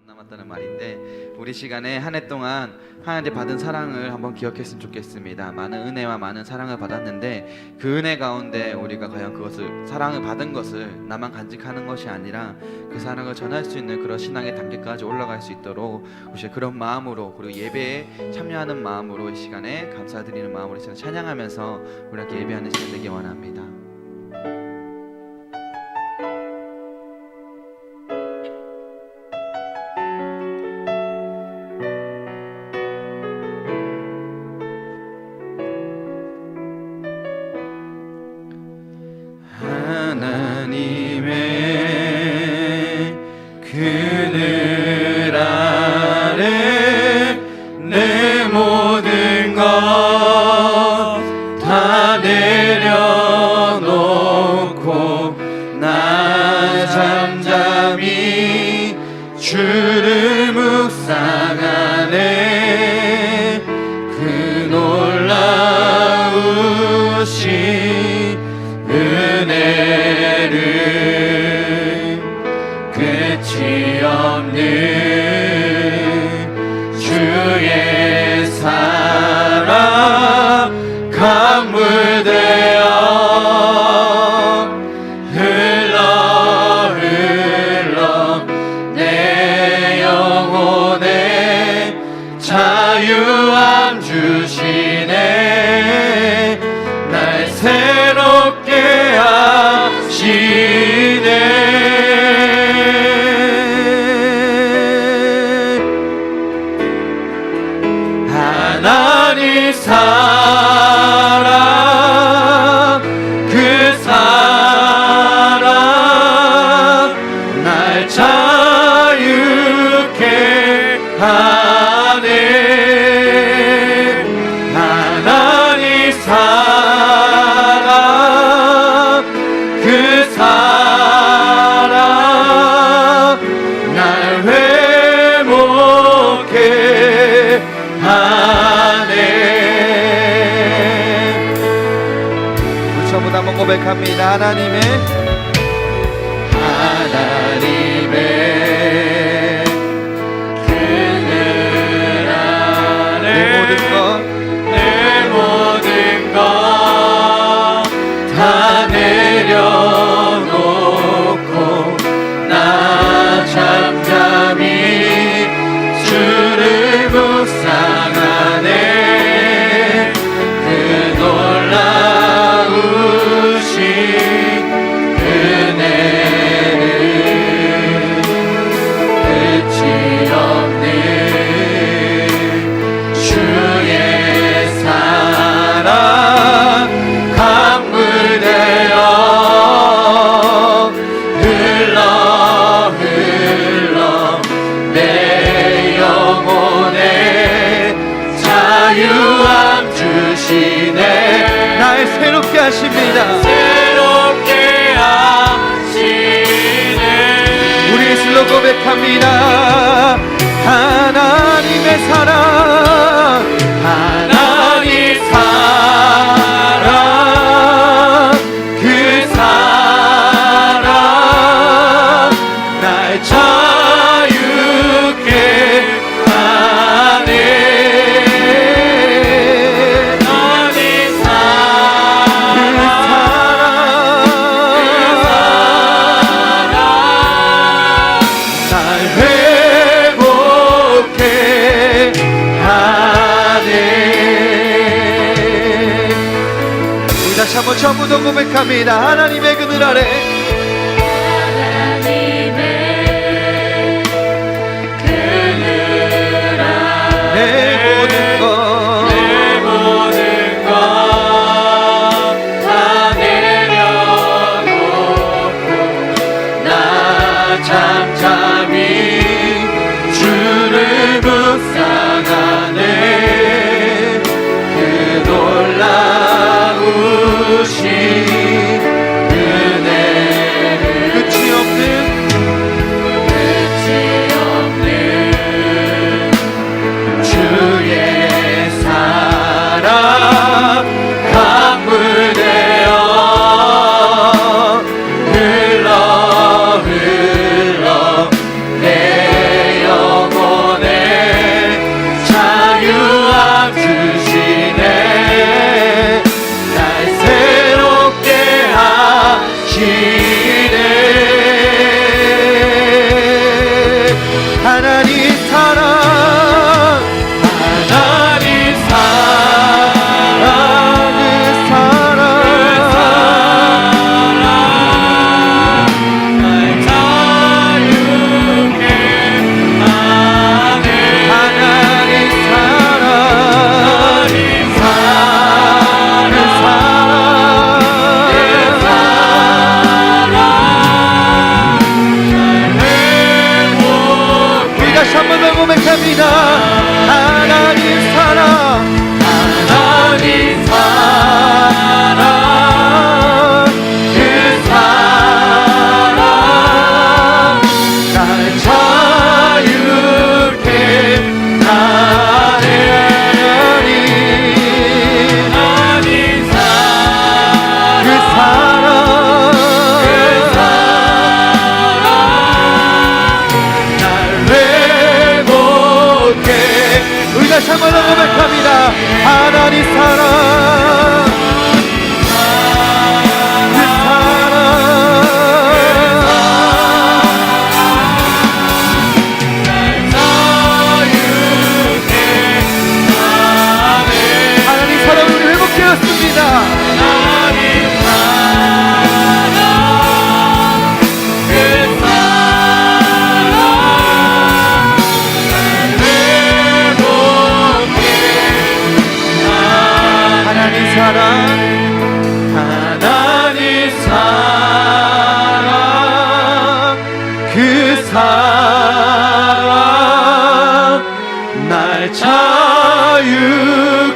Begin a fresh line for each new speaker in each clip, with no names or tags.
남았다는 말인데, 우리 시간에 한 해 동안 하나님께 받은 사랑을 한번 기억했으면 좋겠습니다. 많은 은혜와 많은 사랑을 받았는데 그 은혜 가운데 우리가 과연 그것을, 사랑을 받은 것을 나만 간직하는 것이 아니라 그 사랑을 전할 수 있는 그런 신앙의 단계까지 올라갈 수 있도록 혹시 그런 마음으로, 그리고 예배에 참여하는 마음으로 이 시간에 감사드리는 마음으로 이 시간에 찬양하면서 우리 함께 예배하는 시간 되기 원합니다. 하나님의 그늘 아래 내 모든 것 다 내려놓고 나 잠잠히 주를 묵상하네. 그 놀라우신 은혜를 끝이 없는 주의 사랑 강물되어 흘러 내 영혼에 자유함 주시네. 날 새롭게 하시네. 하나님 사랑, 그 사랑 날 자유케 하네. 하나님 사랑, 그 사랑 날 회복해 하네. 우리 전부 한번 고백합니다. 하나님의 그늘 아래 내 모든 것 다 내려놓고 나 잠잠히 주를 묵상하네. 그 놀라우신 은혜를 끝이 없는 주의 사랑 강물되어 흘러 내 영혼에 자유함 주시네. 날 새롭게 하십니다. 새롭게 하시네. 우리 예술로 고백합니다. 하나님의 사랑, 하나님 사랑, 그 사랑 날 자유케 하네. 하나님 사랑, 날 회복해 하네. 우리 다시 한번 처음부터 고백합니다. 하나님의 그늘 아래 내 모든 것 다 내려놓고 나 잠잠히 주를 묵상하네. 그 놀라우신 은혜를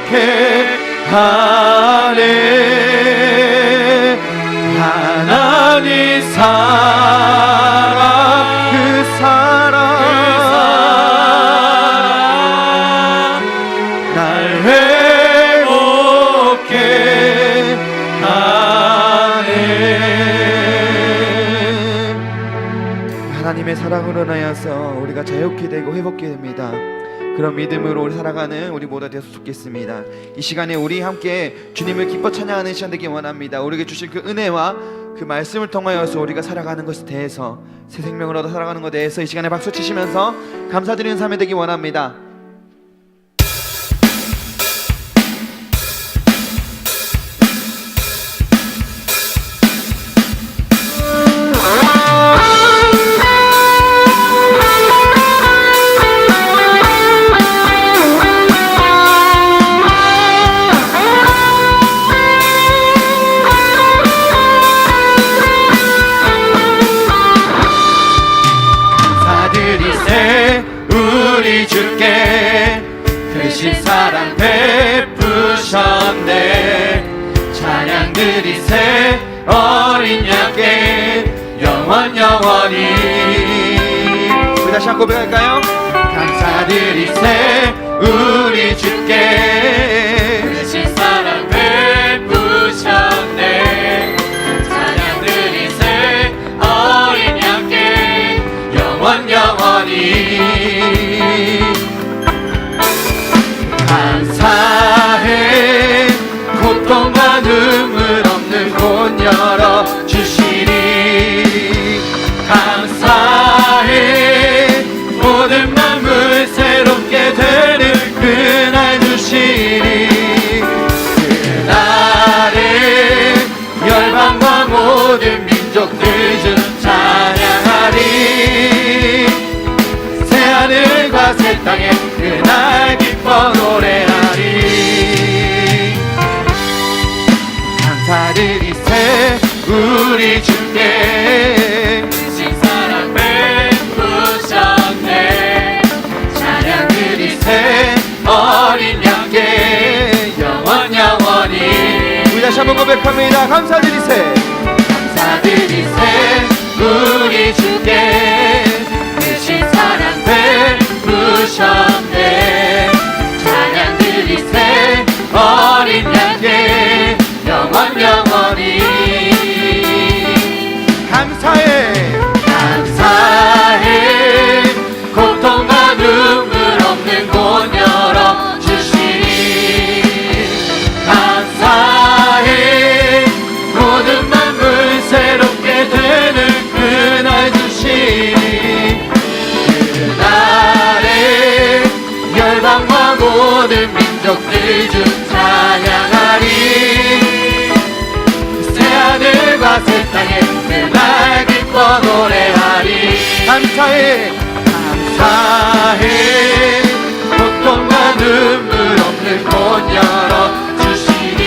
행복해 하네. 하나님 사랑 그 사랑 날 행복해 하네. 하나님의 사랑으로 인하여서 우리가 자유케 되고 회복케 됩니다. 그런 믿음으로 우리 살아가는 우리 모두가 되었으면 좋겠습니다. 이 시간에 우리 함께 주님을 기뻐 찬양하는 시간 되기 원합니다. 우리에게 주신 그 은혜와 그 말씀을 통하여서 우리가 살아가는 것에 대해서, 새 생명을 얻어 살아가는 것에 대해서 이 시간에 박수 치시면서 감사드리는 삶이 되기 원합니다. 주께 크신 사랑 베푸셨네. 찬양 드리세 어린 양께 영원히. 우리 다시 한 고백할까요? 감사드리세 우리 주께 크신 사랑 베푸셨네. 찬양 드리세 어린 양께 영원히. 감사해 고통과 눈물 없는 곳 열어주시니. 감사해 모든 만물 새롭게 되는 그날 주시니. 그날에 열방과 모든 민족들 주 찬양하리. 새하늘과 새 땅에 그날 기뻐 노래하리. 감사드리세 우리 주께 크신 사랑 베푸셨네. 찬양 드리세 어린 양께 영원히. 우리 다시 한번 고백합니다. 감사드리세 우리 주께 크신 사랑 베푸셨네. 찬양 드리세 어린 양께 영원히. 감사해 고통과 눈물 없는 곳 열어주시니. 감사해 모든 만물 새롭게 되는 그날 주시니. 그날에 열방과 모든 민족들 주 찬양하리. 새하늘과 새 땅에 그날 기뻐 노래하리. 감사해 고통과 눈물 없는 곳 열어주시니.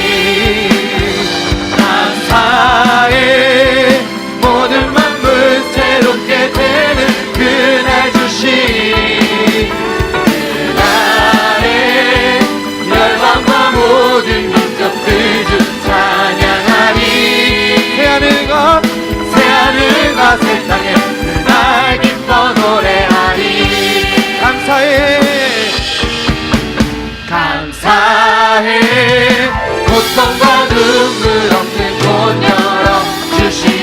감사해 모든 만물 새롭게 되는 그날 주시니. 그날에 열방과 모든 민족들 주 찬양하리. 새하늘과 새 땅에 그날 기뻐 노래하리. 감사해 고통과 눈물 없는 곳 열어주시니.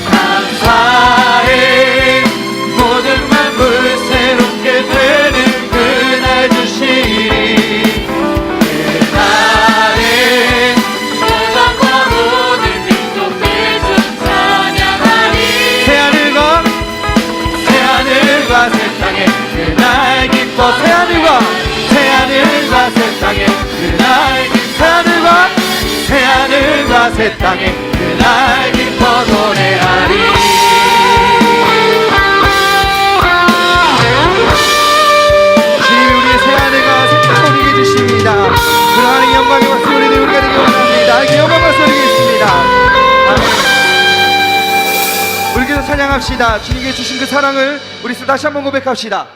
감사해 모든 만물 새롭게 되는 그날 주시니. 그날에 열방과 모든 민족들 주 찬양하리. 새하늘과 새 땅에 그날 기뻐. 새하늘과 새 땅에 그날 새하늘과 새 땅에 그날 기뻐 노래하리. 주님이 우리의 새하늘과 새 땅을 우리에게 주십니다. 그 하나님의 영광의 박수 우리들 우리가 되기 원합니다. 이렇게 영광 박수 드리겠습니다. 아멘. 우리께서 찬양합시다. 주님께 주신 그 사랑을 우리 다시 한번 고백합시다.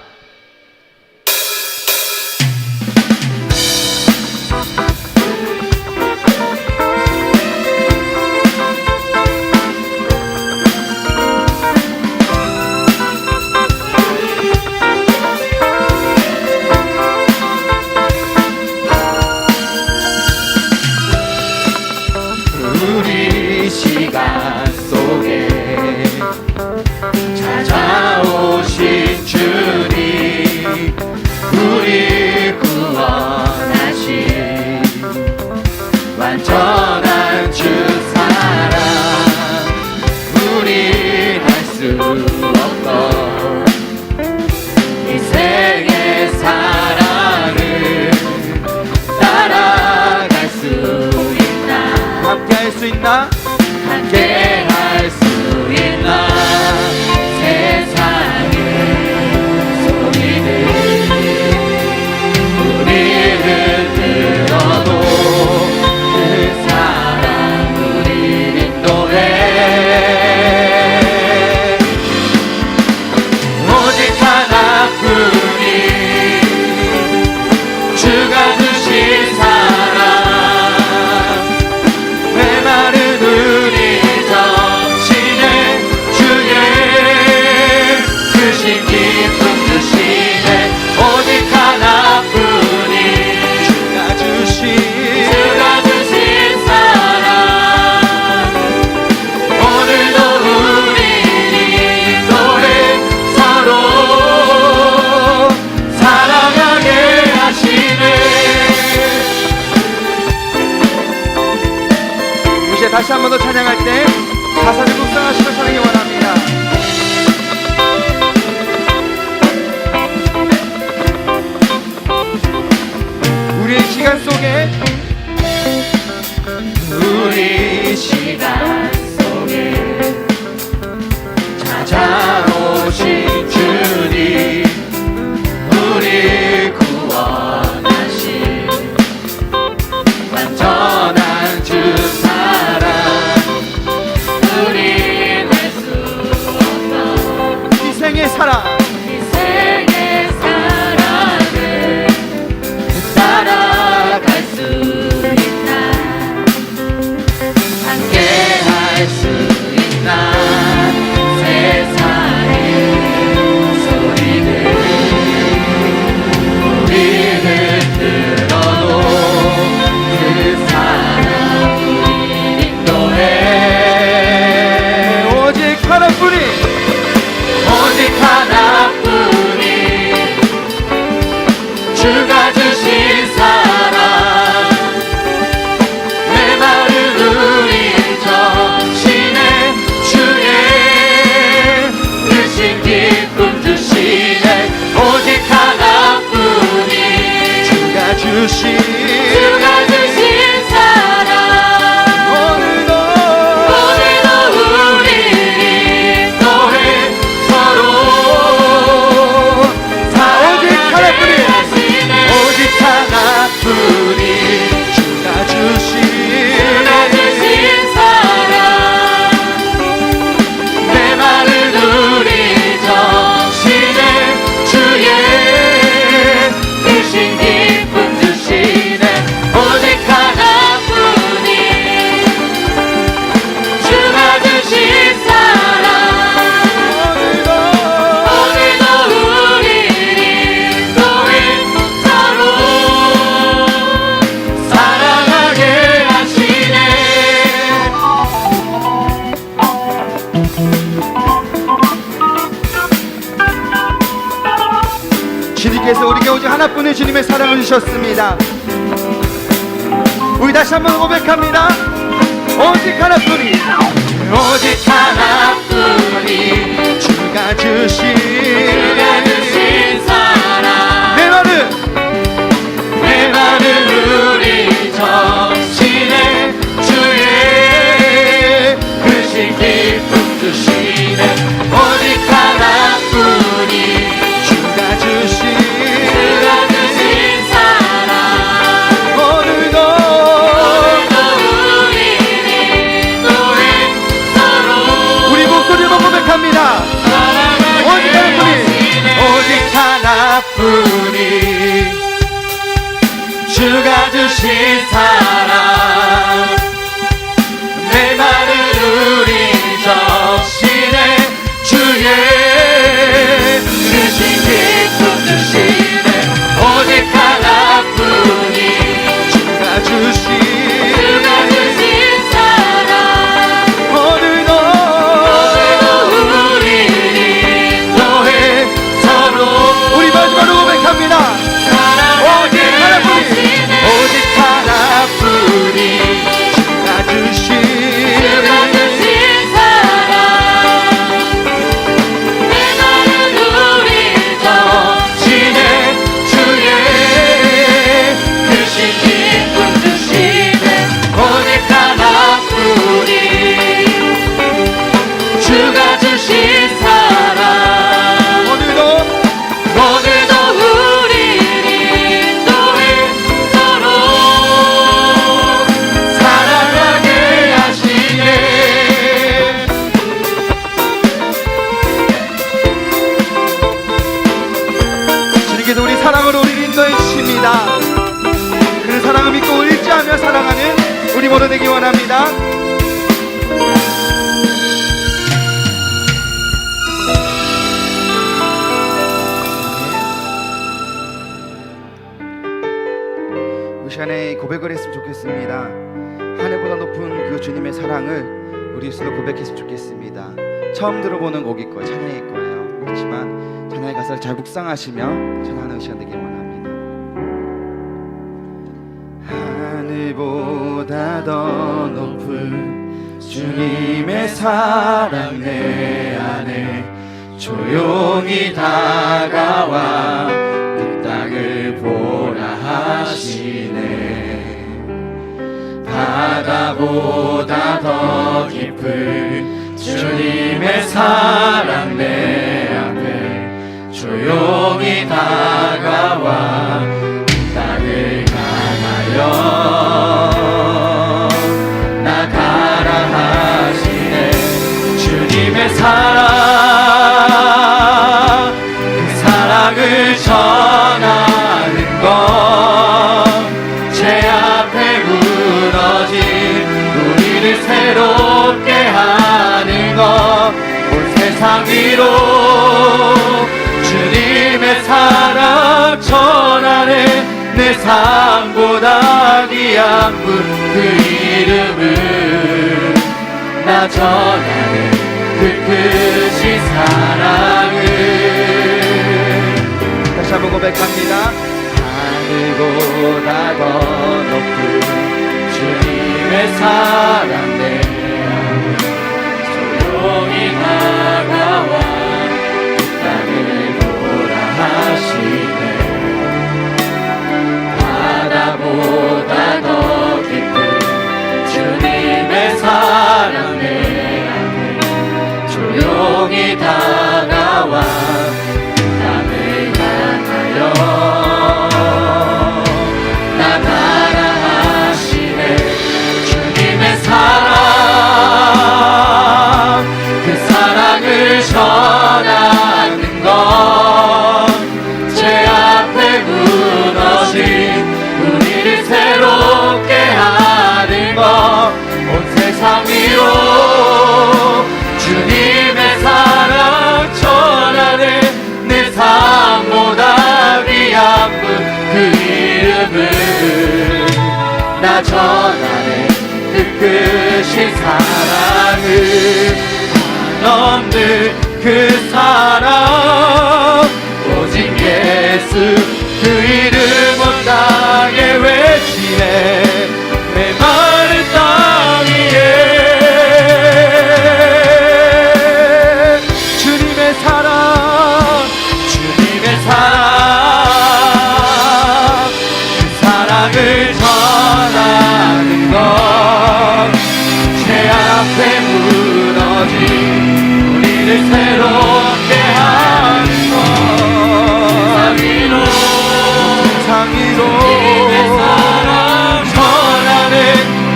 번 더 찬양할 때 가사를 묵상하시며 찬양이 원합니다. 우리의 시간 속에
우리 시간 속에 찾아오신 주님, 우리 구원하신 완전한 주 사랑, 우리 낼 수 없던
희생의 사랑,
희생의 사랑을 따라갈 수 있나, 함께할 수 있나, 세상의 소리를 우리는 들어도 그 사랑 우리 인도해.
오직 하나뿐이,
오직 하나뿐이 주가 주신 사랑, 메마른 우리 정신에 주의 크신 기쁨 주시네. 오직 하나뿐이
주가 주신
주가 주신 사랑,
오늘도
오늘도 우리를 인도해. 서로
오직 하나뿐이,
사랑하시네.
오직 하나뿐이 주가 주신
주가 주신 사랑, 메마른 우리 정신에 주의 크신 기쁨 주시네. 오직 하나뿐이 주가 주신 사랑, 오늘도 우리를 인도해. 서로 사랑하게 하시네.
주님께서 우리에게 오직 하나뿐인 주님의 사랑을 주셨습니다. 우리 다시 한번 고백합니다. 오직 하나뿐이,
오직 하나뿐이
주가 주신
주가 주신 사랑, 메마른 우리 정신에 주의 크신 기쁨 주시네. 오직 하나뿐이
주가 주신
주가 주신 사랑,
오늘도
오늘도 우리를 인도해. 서로
우리 목소리로 고백합니다. 오직
사랑하게
하나뿐이,
하시네.
오직 하나뿐이
주가 주신 사랑, 메마른 우리 정신에 주의 크신 기쁨 주시네. 오직 하나뿐이
주가 주신
주가 주신 사랑,
오늘도
오늘도 우리를 인도해. 서로
우리 마지막으로 고백합니다. 오직 하나뿐이, 오직 하나뿐이 주가 주신
주가 주신 사랑, 메마른 우리 정신에 주의 크신 기쁨 주시네. 오직 하나뿐이 주가 주신 사랑,
오늘도
오늘도 우리를 인도해. 서로 사랑하게 하시네.
주님께서 우리 사랑으로 우리를 인도해 주십니다. 그 사랑을 믿고 의지하며 사랑하는 우리 모두 되기 원합니다. 이 시간에 고백을 했으면 좋겠습니다. 하늘보다 높은 그 주님의 사랑을 우리 스스로 고백했으면 좋겠습니다. 처음 들어보는 곡일 거예요. 찬양일 거예요. 그렇지만 찬양의 가사를 잘 묵상하시며 찬양하는 시간 되길 원합니다. 하늘보다 더 높은 주님의 사랑 내 안에 조용히 다가와 그 땅을 보라 하시네. 바다보다 더 깊은 주님의 사랑 내 앞에 조용히 다가와 그 땅을 향하여 나가라 하시네. 주님의 사랑, 그 사랑을 전하는 것, 제 앞에 무너진 우리를 새롭게 하는 것, 온 세상 위로 주님의 사랑 전하는 내 삶보다 귀한 분, 그 이름을 나 전하는 그 크신 사랑을 다시 한번 고백합니다. 하늘보다 더 높은 주님의 사랑 내 안에 조용히 다가와 그 땅을 보라 하시네. 바다보다 더 깊은 주님의 사랑 내 안에 조용히 다가와 그 땅을 향하여 나가라 하시네. 주님의 사랑, 그 사랑을 전하는 것, 제 앞에 무너진 우리를 새롭게 하는 것, 온 세상 위로 주님의 사랑 전하는 내 삶보다 귀한 분, 그 이름을 나 전하는 그 크신 사랑을 한없는 그 사랑, 오직 예수 그 이름 온 땅에 외치네. 메마른 땅 위에 주님의 사랑, 주님의 사랑, 그 사랑을 전하는 것, 제 앞에 무너진 우리를 새롭게 하는 것, 상위로 주님의 사랑 전하는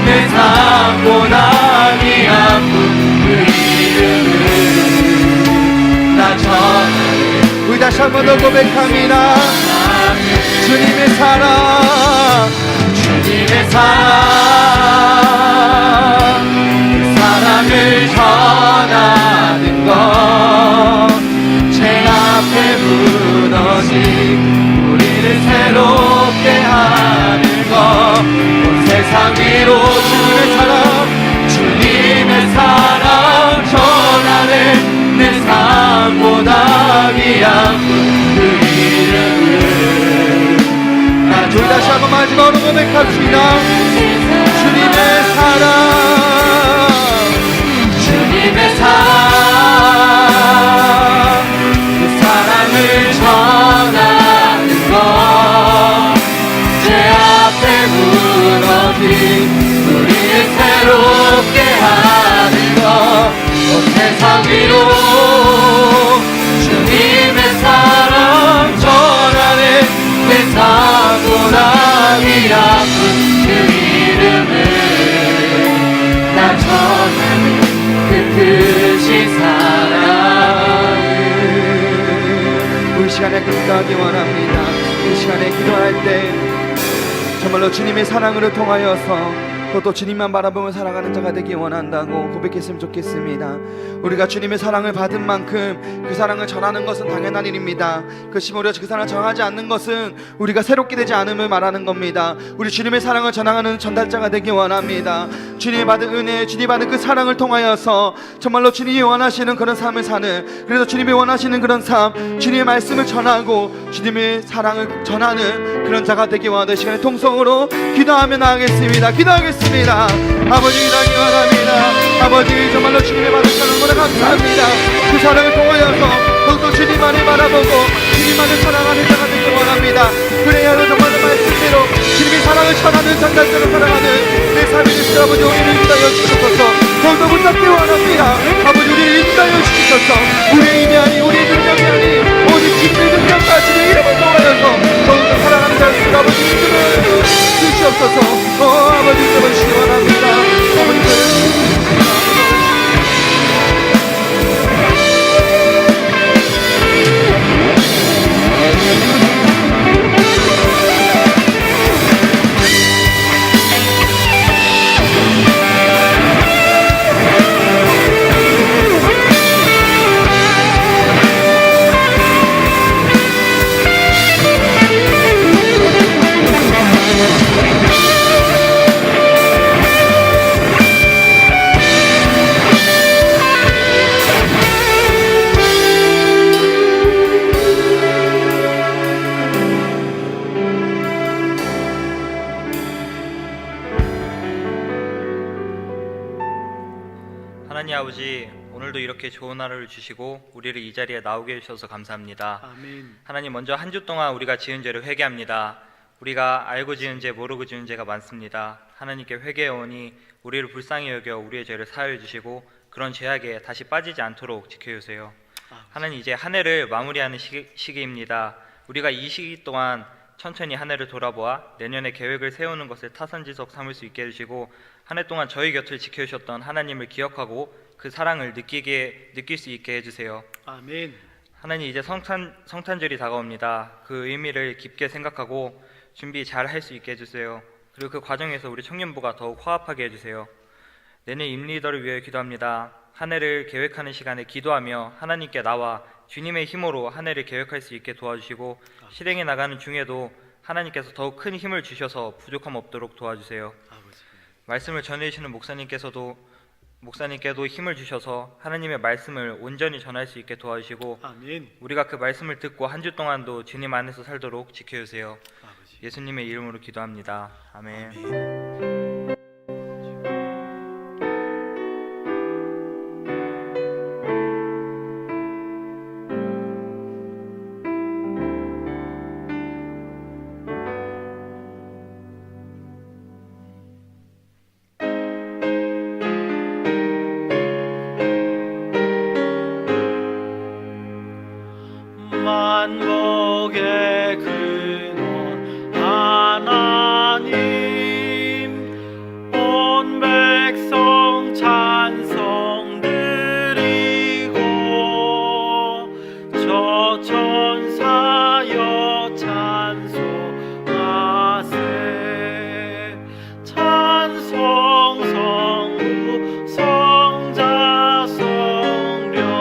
내 삶보다 귀한 분, 그 이름을 나 전하는. 우리 다시 한 번 더 고백합니다. 주님의 사랑, 주님의 사랑, 그 사랑을 전하는 것, 제 앞에 무너진 우리를 새롭게 하는 것, 온 세상 위로 주님의 사랑, 주님의 사랑 전하는 내 삶보다 귀한 분, 그 이름을 나 둘 다시 한번 마지막으로 고백합시다. 주님의 사랑, 주님의 사랑, 그 사랑을 전하는 것, 제 앞에 무너진 우리를 새롭게 하는 것, 온 세상 위로 주님의 사랑 전하는 내 삶보다 귀한 분, 그 이름을 나 전하는 그 크신 사랑을. 우리 시간에 기도하기 원합니다. 이 시간에 기도할 때 정말로 주님의 사랑으로 통하여서 또 주님만 바라보며 살아가는 자가 되기 원한다고 고백했으면 좋겠습니다. 우리가 주님의 사랑을 받은 만큼 그 사랑을 전하는 것은 당연한 일입니다. 그것이 우리가 그 사랑을 전하지 않는 것은 우리가 새롭게 되지 않음을 말하는 겁니다. 우리 주님의 사랑을 전하는 전달자가 되기 원합니다. 주님이 받은 은혜, 주님이 받은 그 사랑을 통하여서 정말로 주님이 원하시는 그런 삶을 사는, 그래서 주님이 원하시는 그런 삶, 주님의 말씀을 전하고 주님의 사랑을 전하는 그런 자가 되기 원하는 시간에 통성으로 기도하며 나가겠습니다. 기도하겠습니다.
원합니다. 아버지 기다리기 원합니다. 아버지 정말로 주님의 받은 사랑으로 감사합니다. 그 사랑을 통하여서 더욱더 주님 안에 바라보고 주님 안에 사랑하는 자가 되기 원합니다. 그래야 정말로 말씀대로 주님의 사랑을 전하는 전달자로 살아가는 내 삶이 되시라. 아버지 우리를 인도하여 주시옵소서. 더욱더 붙잡기 원합니다. 아버지 우리를 인도하여 주시옵소서. 우리의 힘이 아니 우리의 능력이 아니 오직 주님의 능력과 주님의 이름을 통하여서 더욱더 사랑하는 자를 되시라. 아버지 인도하여 주시옵소서. 아버지 이름을 주시기 원합니다. 아버지 이름을 주시기
하나님 아버지, 오늘도 이렇게 좋은 하루를 주시고 우리를 이 자리에 나오게 해주셔서 감사합니다.
아멘.
하나님, 먼저 한 주 동안 우리가 지은 죄를 회개합니다. 우리가 알고 지은 죄, 모르고 지은 죄가 많습니다. 하나님께 회개하오니 우리를 불쌍히 여겨 우리의 죄를 사하여 주시고 그런 죄악에 다시 빠지지 않도록 지켜주세요. 하나님, 이제 한 해를 마무리하는 시기입니다. 우리가 이 시기 동안 천천히 한 해를 돌아보아 내년에 계획을 세우는 것을 타산지석 삼을 수 있게 해주시고 한 해 동안 저희 곁을 지켜주셨던 하나님을 기억하고 그 사랑을 느낄 수 있게 해주세요.
아멘.
하나님, 이제 성탄절이 다가옵니다. 그 의미를 깊게 생각하고 준비 잘 할 수 있게 해주세요. 그리고 그 과정에서 우리 청년부가 더욱 화합하게 해주세요. 내년 임리더를 위해 기도합니다. 한 해를 계획하는 시간에 기도하며 하나님께 나와 주님의 힘으로 한 해를 계획할 수 있게 도와주시고 실행해 나가는 중에도 하나님께서 더욱 큰 힘을 주셔서 부족함 없도록 도와주세요. 말씀을 전해주시는 목사님께도 힘을 주셔서 하나님의 말씀을 온전히 전할 수 있게 도와주시고
아멘.
우리가 그 말씀을 듣고 한 주 동안도 주님 안에서 살도록 지켜주세요.
아버지.
예수님의 이름으로 기도합니다. 아멘.
아멘.
만복의 근원 하나님, 온 백성 찬송 드리고 저 천사여 찬송하세. 찬송 성부 성자 성령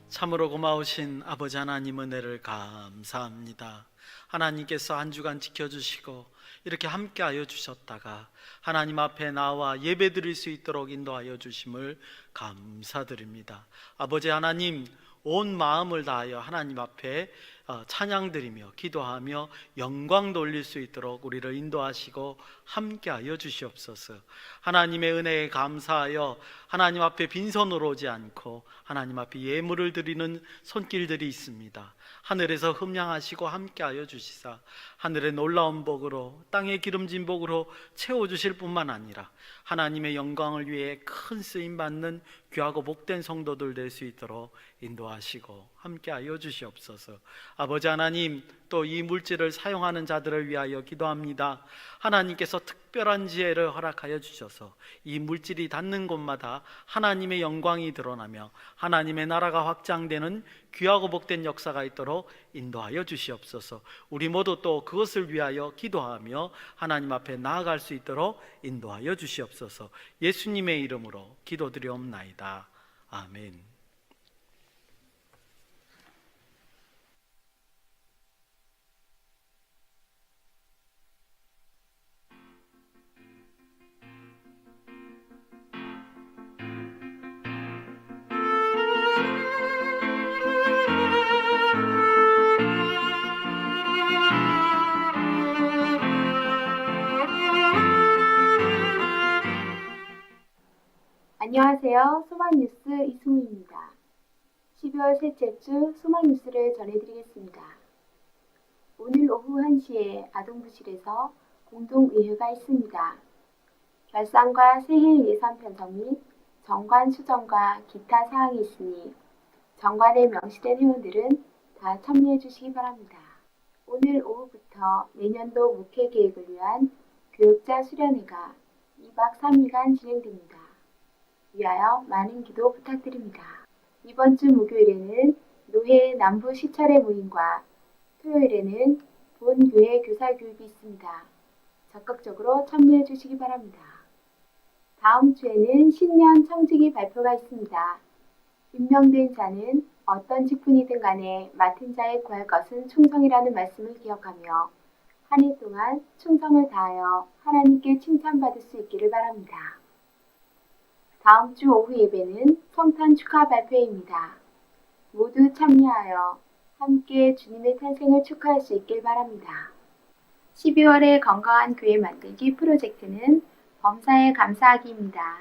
참으로 고마우신 아버지 하나님 은혜를 감사합니다. 하나님께서 한 주간 지켜주시고 이렇게 함께하여 주셨다가 하나님 앞에 나와 예배 드릴 수 있도록 인도하여 주심을 감사드립니다. 아버지 하나님, 온 마음을 다하여 하나님 앞에 찬양드리며 기도하며 영광 돌릴 수 있도록 우리를 인도하시고 함께하여 주시옵소서. 하나님의 은혜에 감사하여 하나님 앞에 빈손으로 오지 않고 하나님 앞에 예물을 드리는 손길들이 있습니다. 하늘에서 흠양하시고 함께하여 주시사 하늘의 놀라운 복으로 땅의 기름진 복으로 채워주실 뿐만 아니라 하나님의 영광을 위해 큰 쓰임받는 귀하고 복된 성도들 될 수 있도록 인도하시고 함께하여 주시옵소서. 아버지 하나님, 또 이 물질을 사용하는 자들을 위하여 기도합니다. 하나님께서 특별한 지혜를 허락하여 주셔서 이 물질이 닿는 곳마다 하나님의 영광이 드러나며 하나님의 나라가 확장되는 귀하고 복된 역사가 있도록 인도하여 주시옵소서. 우리 모두 또 그것을 위하여 기도하며 하나님 앞에 나아갈 수 있도록 인도하여 주시옵소서. 예수님의 이름으로 기도드리옵나이다. 아멘.
안녕하세요. 소망뉴스 이승우입니다. 12월 셋째 주 소망뉴스를 전해드리겠습니다. 오늘 오후 1시에 아동부실에서 공동의회가 있습니다. 결산과 새해 예산 편성 및 정관 수정과 기타 사항이 있으니 정관에 명시된 회원들은 다 참여해 주시기 바랍니다. 오늘 오후부터 내년도 목회 계획을 위한 교육자 수련회가 2박 3일간 진행됩니다. 위하여 많은 기도 부탁드립니다. 이번 주 목요일에는 노회 남부 시찰회 모임과 토요일에는 본교회 교사 교육이 있습니다. 적극적으로 참여해 주시기 바랍니다. 다음 주에는 신년 청지기 발표가 있습니다. 임명된 자는 어떤 직분이든 간에 맡은 자에 구할 것은 충성이라는 말씀을 기억하며 한 해 동안 충성을 다하여 하나님께 칭찬받을 수 있기를 바랍니다. 다음 주 오후 예배는 성탄 축하 발표입니다. 모두 참여하여 함께 주님의 탄생을 축하할 수 있길 바랍니다. 12월의 건강한 교회 만들기 프로젝트는 범사에 감사하기입니다.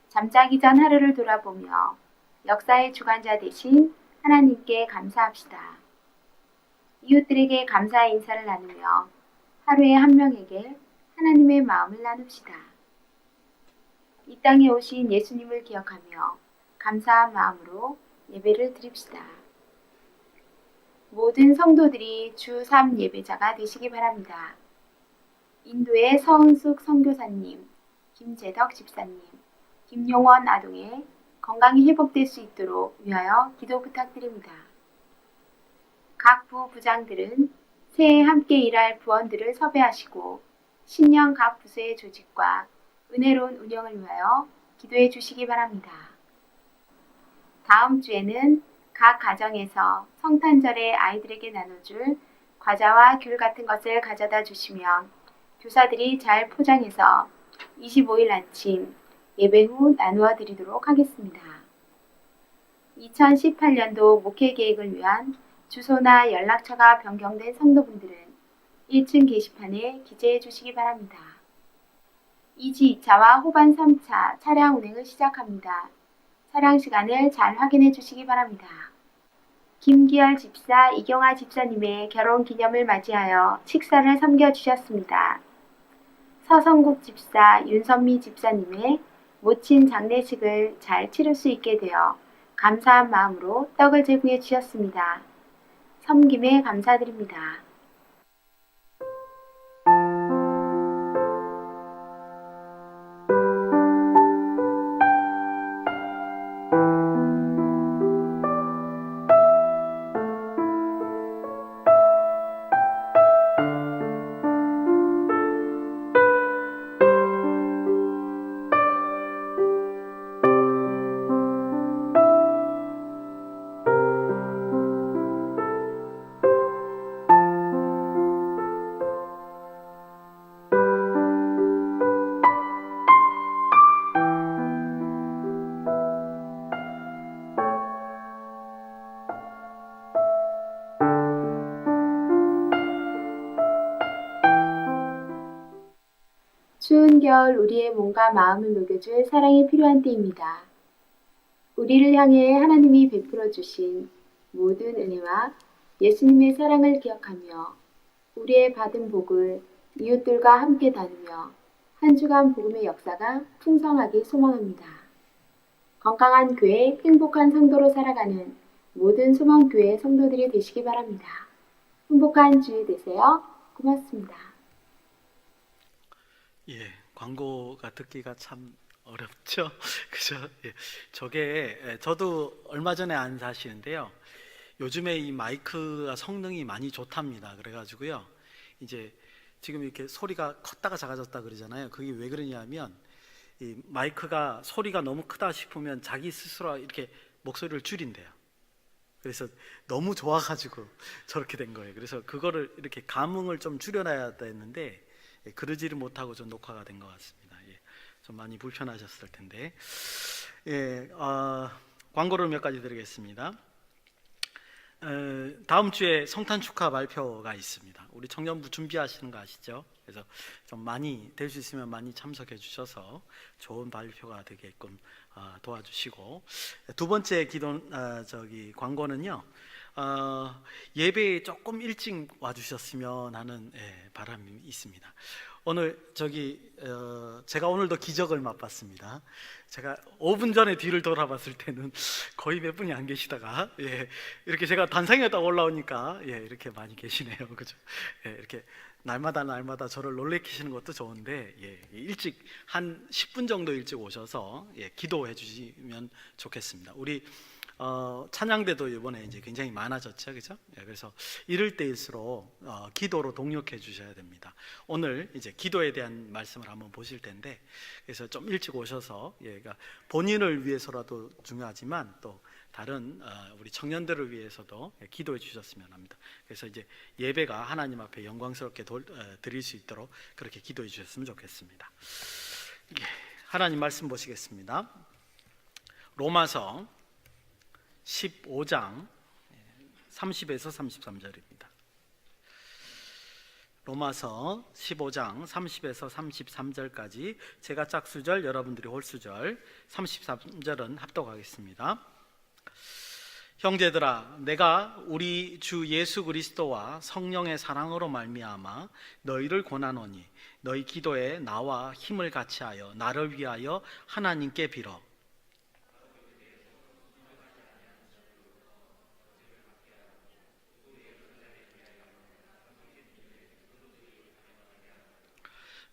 잠자기 전 하루를 돌아보며 역사의 주관자 되신 하나님께 감사합시다. 이웃들에게 감사의 인사를 나누며 하루에 한 명에게 하나님의 마음을 나눕시다. 이 땅에 오신 예수님을 기억하며 감사한 마음으로 예배를 드립시다. 모든 성도들이 주 3 예배자가 되시기 바랍니다. 인도의 서은숙 선교사님, 김재덕 집사님, 김용원 아동의 건강이 회복될 수 있도록 위하여 기도 부탁드립니다. 각 부 부장들은 새해 함께 일할 부원들을 섭외하시고 신년 각 부서의 조직과 은혜로운 운영을 위하여 기도해 주시기 바랍니다. 다음 주에는 각 가정에서 성탄절에 아이들에게 나눠줄 과자와 귤 같은 것을 가져다 주시면 교사들이 잘 포장해서 25일 아침 예배 후 나누어 드리도록 하겠습니다. 2018년도 목회 계획을 위한 주소나 연락처가 변경된 성도분들은 1층 게시판에 기재해 주시기 바랍니다. 2지 2차와 후반 3차 차량 운행을 시작합니다. 차량 시간을 잘 확인해 주시기 바랍니다. 김기열 집사, 이경아 집사님의 결혼 기념을 맞이하여 식사를 섬겨주셨습니다. 서성국 집사, 윤선미 집사님의 모친 장례식을 잘 치를 수 있게 되어 감사한 마음으로 떡을 제공해 주셨습니다. 섬김에 감사드립니다. 추운 겨울 우리의 몸과 마음을 녹여줄 사랑이 필요한 때입니다. 우리를 향해 하나님이 베풀어 주신 모든 은혜와 예수님의 사랑을 기억하며 우리의 받은 복을 이웃들과 함께 나누며 한 주간 복음의 역사가 풍성하게 소망합니다. 건강한 교회, 행복한 성도로 살아가는 모든 소망교회 성도들이 되시기 바랍니다. 행복한 주일 되세요. 고맙습니다.
예, 광고가 듣기가 참 어렵죠. 그죠? 예, 저도 얼마 전에 안 사시는데요. 요즘에 이 마이크가 성능이 많이 좋답니다. 그래가지고요. 이제 지금 이렇게 소리가 컸다가 작아졌다 그러잖아요. 그게 왜 그러냐면 이 마이크가 소리가 너무 크다 싶으면 자기 스스로 이렇게 목소리를 줄인대요. 그래서 너무 좋아가지고 저렇게 된 거예요. 그래서 그거를 이렇게 감흥을 좀 줄여놔야 되는데 그러지를 못하고 좀 녹화가 된 것 같습니다. 예, 좀 많이 불편하셨을 텐데. 예, 광고를 몇 가지 드리겠습니다. 다음 주에 성탄 축하 발표가 있습니다. 우리 청년부 준비하시는 거 아시죠? 그래서 좀 많이 될 수 있으면 많이 참석해 주셔서 좋은 발표가 되게끔 도와주시고, 두 번째 광고는요. 예배에 조금 일찍 와주셨으면 하는 바람이 있습니다. 오늘 제가 오늘도 기적을 맛봤습니다. 제가 5분 전에 뒤를 돌아봤을 때는 거의 몇 분이 안 계시다가 이렇게 제가 단상에 딱 올라오니까 이렇게 많이 계시네요. 그죠? 이렇게 날마다 저를 놀래키시는 것도 좋은데 일찍 한 10분 정도 일찍 오셔서 기도해 주시면 좋겠습니다. 우리 찬양대도 이번에 이제 굉장히 많아졌죠, 그죠? 그래서 이럴 때일수록 기도로 동력해 주셔야 됩니다. 오늘 이제 기도에 대한 말씀을 한번 보실 텐데, 그래서 좀 일찍 오셔서 그러니까 본인을 위해서라도 중요하지만 또 다른 우리 청년들을 위해서도 기도해 주셨으면 합니다. 그래서 이제 예배가 하나님 앞에 영광스럽게 드릴 수 있도록 그렇게 기도해 주셨으면 좋겠습니다. 하나님 말씀 보시겠습니다. 로마서 15장 30에서 33절입니다. 로마서 15장 30에서 33절까지 제가 짝수절, 여러분들이 홀수절, 33절은 합독하겠습니다. 형제들아, 내가 우리 주 예수 그리스도와 성령의 사랑으로 말미암아 너희를 권하노니 너희 기도에 나와 힘을 같이하여 나를 위하여 하나님께 빌어.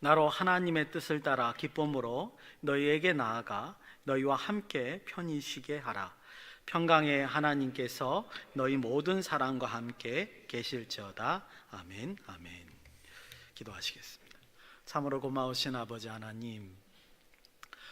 나로 하나님의 뜻을 따라 기쁨으로 너희에게 나아가 너희와 함께 편히 쉬게 하라. 평강의 하나님께서 너희 모든 사랑과 함께 계실지어다. 아멘. 아멘. 기도하시겠습니다. 참으로 고마우신 아버지 하나님,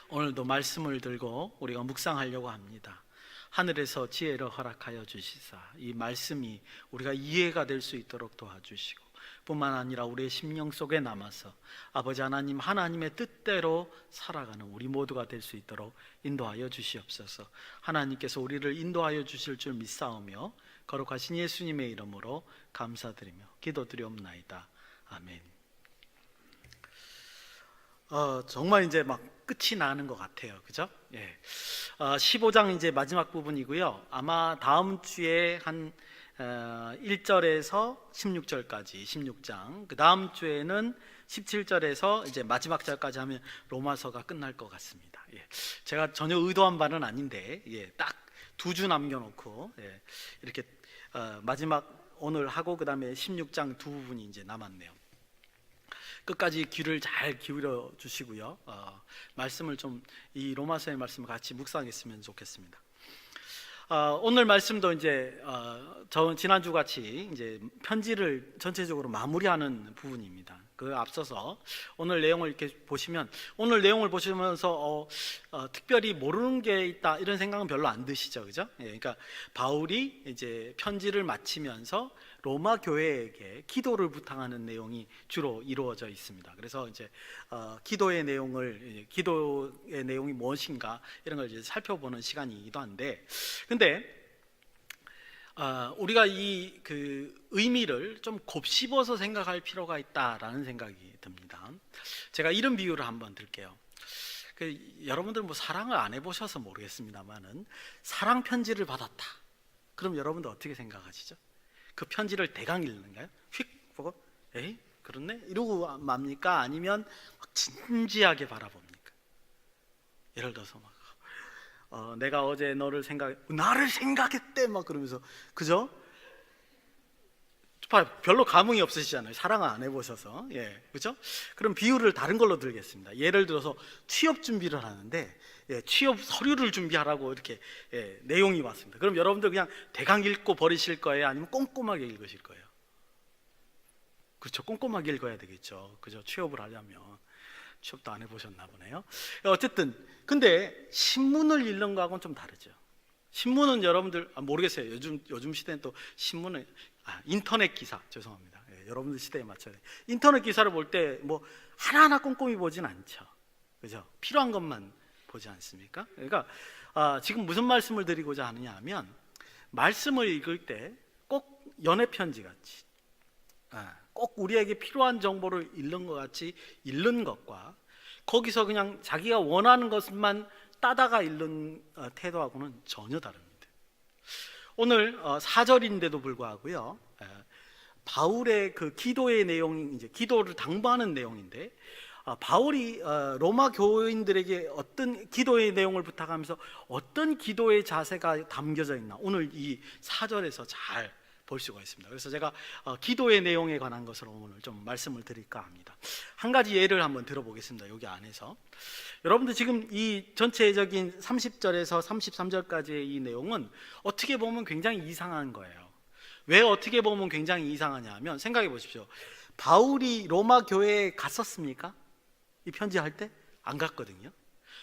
오늘도 말씀을 들고 우리가 묵상하려고 합니다. 하늘에서 지혜를 허락하여 주시사 이 말씀이 우리가 이해가 될 수 있도록 도와주시고, 뿐만 아니라 우리의 심령 속에 남아서 아버지 하나님, 하나님의 뜻대로 살아가는 우리 모두가 될 수 있도록 인도하여 주시옵소서. 하나님께서 우리를 인도하여 주실 줄 믿사오며 거룩하신 예수님의 이름으로 감사드리며 기도드리옵나이다. 아멘. 정말 이제 막 끝이 나는 것 같아요, 그죠? 15장 이제 마지막 부분이고요. 아마 다음 주에 한 1절에서 16절까지 16장, 그 다음 주에는 17절에서 이제 마지막 절까지 하면 로마서가 끝날 것 같습니다. 제가 전혀 의도한 바는 아닌데 딱 2주 남겨놓고 이렇게 마지막 오늘 하고 그 다음에 16장 두 부분이 이제 남았네요. 끝까지 귀를 잘 기울여 주시고요. 말씀을 좀, 이 로마서의 말씀을 같이 묵상했으면 좋겠습니다. 오늘 말씀도 이제 지난주 같이 이제 편지를 전체적으로 마무리하는 부분입니다. 그 앞서서 오늘 내용을 이렇게 보시면, 오늘 내용을 보시면서 특별히 모르는 게 있다 이런 생각은 별로 안 드시죠, 그죠? 그러니까 바울이 이제 편지를 마치면서 로마 교회에게 기도를 부탁하는 내용이 주로 이루어져 있습니다. 그래서 이제 기도의 내용이 무엇인가 이런 걸 이제 살펴보는 시간이기도 한데, 근데 우리가 이 그 의미를 좀 곱씹어서 생각할 필요가 있다라는 생각이 듭니다. 제가 이런 비유를 한번 들게요. 여러분들 뭐 사랑을 안 해보셔서 모르겠습니다만은, 사랑 편지를 받았다. 그럼 여러분들 어떻게 생각하시죠? 그 편지를 대강 읽는가요? 휙 보고 에이 그렇네 이러고 맙니까? 아니면 막 진지하게 바라봅니까? 예를 들어서 막 내가 어제 나를 생각했대 막 그러면서, 그죠? 별로 감흥이 없으시잖아요. 사랑을 안 해보셔서. 그죠? 그럼 비유를 다른 걸로 들겠습니다. 예를 들어서 취업 준비를 하는데 취업 서류를 준비하라고 이렇게 내용이 왔습니다. 그럼 여러분들 그냥 대강 읽고 버리실 거예요? 아니면 꼼꼼하게 읽으실 거예요? 그렇죠. 꼼꼼하게 읽어야 되겠죠. 그죠? 취업을 하려면. 취업도 안 해보셨나 보네요. 어쨌든 근데 신문을 읽는 거하고는 좀 다르죠. 신문은 여러분들 모르겠어요. 요즘 시대는 또 신문은 인터넷 기사, 죄송합니다. 여러분들 시대에 맞춰야 돼요. 인터넷 기사를 볼 때 뭐 하나하나 꼼꼼히 보진 않죠. 그죠? 필요한 것만 보지 않습니까? 그러니까 지금 무슨 말씀을 드리고자 하느냐 하면, 말씀을 읽을 때 꼭 연애 편지 같이 꼭 우리에게 필요한 정보를 읽는 것 같이 읽는 것과 거기서 그냥 자기가 원하는 것만 따다가 읽는 태도하고는 전혀 다릅니다. 오늘 4절인데도 불구하고요, 바울의 그 기도의 내용이 이제 기도를 당부하는 내용인데, 바울이 로마 교인들에게 어떤 기도의 내용을 부탁하면서 어떤 기도의 자세가 담겨져 있나 오늘 이 4절에서 잘 볼 수가 있습니다. 그래서 제가 기도의 내용에 관한 것으로 오늘 좀 말씀을 드릴까 합니다. 한 가지 예를 한번 들어보겠습니다. 여기 안에서 여러분들 지금 이 전체적인 30절에서 33절까지의 이 내용은 어떻게 보면 굉장히 이상한 거예요. 왜 어떻게 보면 굉장히 이상하냐 하면, 생각해 보십시오. 바울이 로마 교회에 갔었습니까? 이 편지할 때? 안 갔거든요.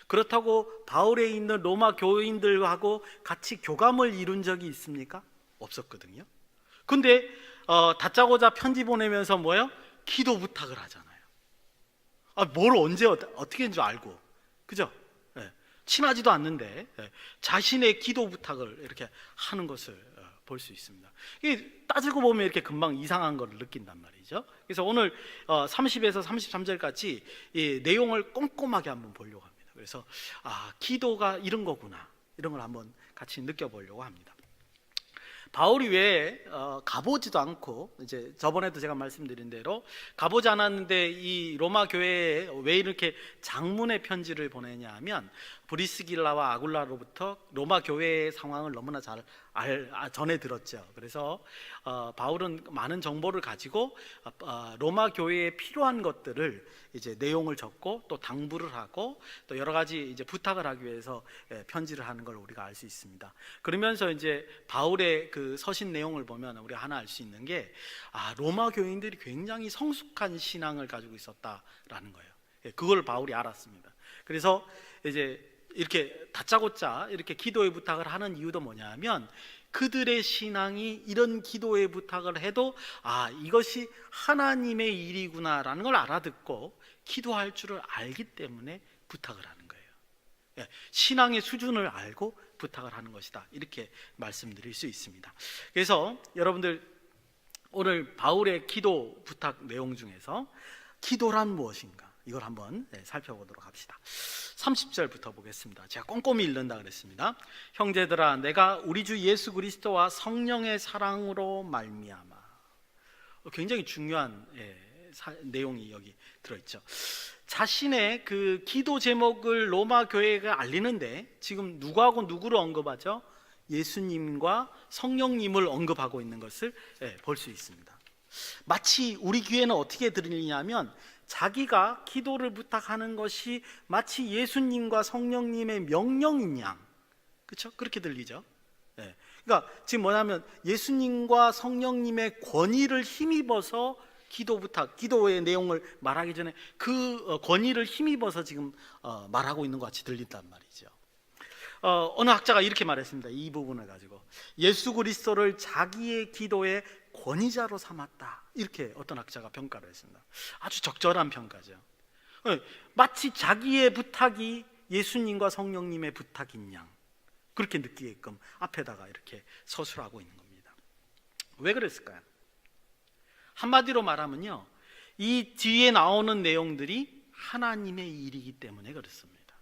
그렇다고 바울에 있는 로마 교인들하고 같이 교감을 이룬 적이 있습니까? 없었거든요. 근데 다짜고짜 편지 보내면서 뭐예요? 기도 부탁을 하잖아요. 뭘 언제 어떻게 했는 줄 알고, 그죠? 친하지도 않는데 자신의 기도 부탁을 이렇게 하는 것을 볼 수 있습니다. 이게 따지고 보면 이렇게 금방 이상한 걸 느낀단 말이죠. 그래서 오늘 30에서 33절까지 이 내용을 꼼꼼하게 한번 보려고 합니다. 그래서 기도가 이런 거구나, 이런 걸 한번 같이 느껴보려고 합니다. 바울이 왜 가보지도 않고, 이제 저번에도 제가 말씀드린 대로 가보지 않았는데 이 로마 교회에 왜 이렇게 장문의 편지를 보내냐 하면, 브리스길라와 아굴라로부터 로마 교회의 상황을 너무나 잘 전해 들었죠. 그래서 바울은 많은 정보를 가지고 로마 교회에 필요한 것들을 이제 내용을 적고 또 당부를 하고 또 여러 가지 이제 부탁을 하기 위해서 편지를 하는 걸 우리가 알 수 있습니다. 그러면서 이제 바울의 그 서신 내용을 보면 우리가 하나 알 수 있는 게, 로마 교인들이 굉장히 성숙한 신앙을 가지고 있었다라는 거예요. 그걸 바울이 알았습니다. 그래서 이제 이렇게 다짜고짜 이렇게 기도의 부탁을 하는 이유도 뭐냐면, 그들의 신앙이 이런 기도의 부탁을 해도 이것이 하나님의 일이구나라는 걸 알아듣고 기도할 줄을 알기 때문에 부탁을 하는 거예요. 신앙의 수준을 알고 부탁을 하는 것이다, 이렇게 말씀드릴 수 있습니다. 그래서 여러분들 오늘 바울의 기도 부탁 내용 중에서 기도란 무엇인가, 이걸 한번 살펴보도록 합시다. 30절부터 보겠습니다. 제가 꼼꼼히 읽는다 그랬습니다. 형제들아, 내가 우리 주 예수 그리스도와 성령의 사랑으로 말미암아. 굉장히 중요한 내용이 여기 들어있죠. 자신의 그 기도 제목을 로마 교회가 알리는데 지금 누구하고 누구를 언급하죠? 예수님과 성령님을 언급하고 있는 것을 볼 수 있습니다. 마치 우리 귀에는 어떻게 들리냐면, 자기가 기도를 부탁하는 것이 마치 예수님과 성령님의 명령인 양, 그렇죠? 그렇게 들리죠. 그러니까 지금 뭐냐면 예수님과 성령님의 권위를 힘입어서 기도 부탁, 기도의 내용을 말하기 전에 그 권위를 힘입어서 지금 말하고 있는 것 같이 들린단 말이죠. 어느 학자가 이렇게 말했습니다. 이 부분을 가지고 예수 그리스도를 자기의 기도의 권위자로 삼았다, 이렇게 어떤 학자가 평가를 했습니다. 아주 적절한 평가죠. 마치 자기의 부탁이 예수님과 성령님의 부탁인 양, 그렇게 느끼게끔 앞에다가 이렇게 서술하고 있는 겁니다. 왜 그랬을까요? 한마디로 말하면요, 이 뒤에 나오는 내용들이 하나님의 일이기 때문에 그렇습니다.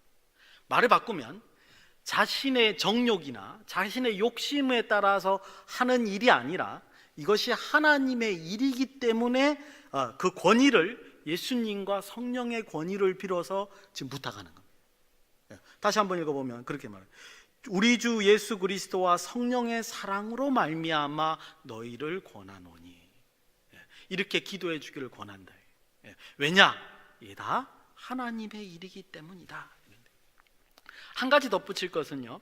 말을 바꾸면 자신의 정욕이나 자신의 욕심에 따라서 하는 일이 아니라 이것이 하나님의 일이기 때문에 그 권위를, 예수님과 성령의 권위를 빌어서 지금 부탁하는 겁니다. 다시 한번 읽어보면 그렇게 말해요. 우리 주 예수 그리스도와 성령의 사랑으로 말미암아 너희를 권하노니, 이렇게 기도해 주기를 권한다. 왜냐? 이게 다 하나님의 일이기 때문이다. 한 가지 덧붙일 것은요,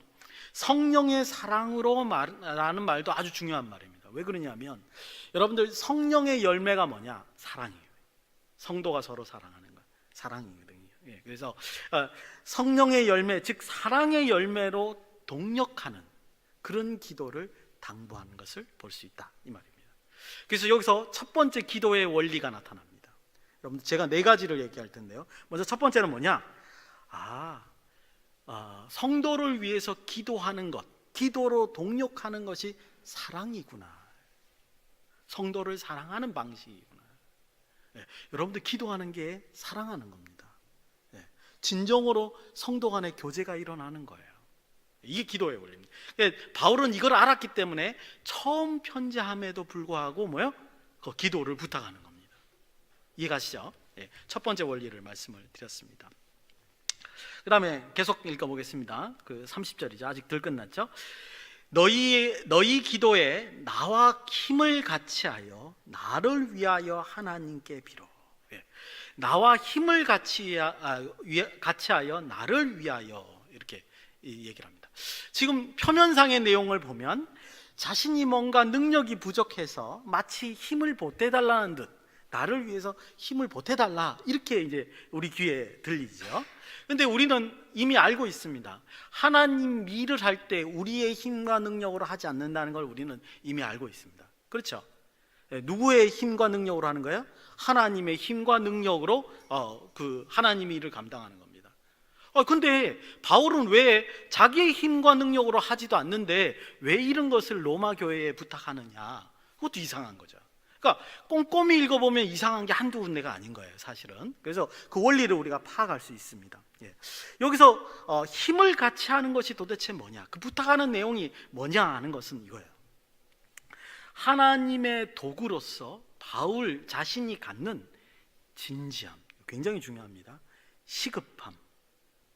성령의 사랑으로 라는 말도 아주 중요한 말입니다. 왜 그러냐면, 여러분들 성령의 열매가 뭐냐? 사랑이에요. 성도가 서로 사랑하는 것, 사랑이거든요. 그래서 성령의 열매, 즉 사랑의 열매로 동력하는 그런 기도를 당부하는 것을 볼 수 있다, 이 말입니다. 그래서 여기서 첫 번째 기도의 원리가 나타납니다. 여러분들 제가 4가지를 얘기할 텐데요, 먼저 첫 번째는 뭐냐? 성도를 위해서 기도하는 것, 기도로 동력하는 것이 사랑이구나. 성도를 사랑하는 방식이구나. 여러분들 기도하는 게 사랑하는 겁니다. 진정으로 성도 간의 교제가 일어나는 거예요. 이게 기도의 원리입니다. 바울은 이걸 알았기 때문에 처음 편지함에도 불구하고 그 기도를 부탁하는 겁니다. 이해가시죠? 첫 번째 원리를 말씀을 드렸습니다. 그 다음에 계속 읽어보겠습니다. 그 30절이죠. 아직 덜 끝났죠. 너희 기도에 나와 힘을 같이하여 나를 위하여 하나님께 빌어. 나와 힘을 같이하여 나를 위하여, 이렇게 얘기를 합니다. 지금 표면상의 내용을 보면 자신이 뭔가 능력이 부족해서 마치 힘을 보태달라는 듯, 나를 위해서 힘을 보태달라, 이렇게 이제 우리 귀에 들리죠. 근데 우리는 이미 알고 있습니다. 하나님 일을 할 때 우리의 힘과 능력으로 하지 않는다는 걸 우리는 이미 알고 있습니다. 그렇죠? 누구의 힘과 능력으로 하는 거예요? 하나님의 힘과 능력으로 그 하나님의 일을 감당하는 겁니다. 근데 바울은 왜 자기의 힘과 능력으로 하지도 않는데 왜 이런 것을 로마 교회에 부탁하느냐? 그것도 이상한 거죠. 그러니까 꼼꼼히 읽어보면 이상한 게 한두 군데가 아닌 거예요, 사실은. 그래서 그 원리를 우리가 파악할 수 있습니다. 여기서 힘을 같이 하는 것이 도대체 뭐냐, 그 부탁하는 내용이 뭐냐 하는 것은 이거예요. 하나님의 도구로서 바울 자신이 갖는 진지함, 굉장히 중요합니다. 시급함,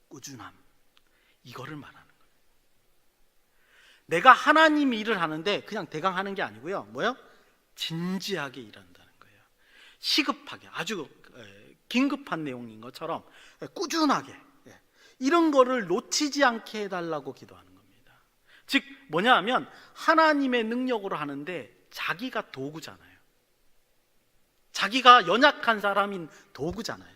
꾸준함, 이거를 말하는 거예요. 내가 하나님 일을 하는데 그냥 대강 하는 게 아니고요, 진지하게 일한다는 거예요. 시급하게, 아주 긴급한 내용인 것처럼 꾸준하게, 이런 거를 놓치지 않게 해달라고 기도하는 겁니다. 즉 뭐냐 하면 하나님의 능력으로 하는데 자기가 도구잖아요. 자기가 연약한 사람인 도구잖아요.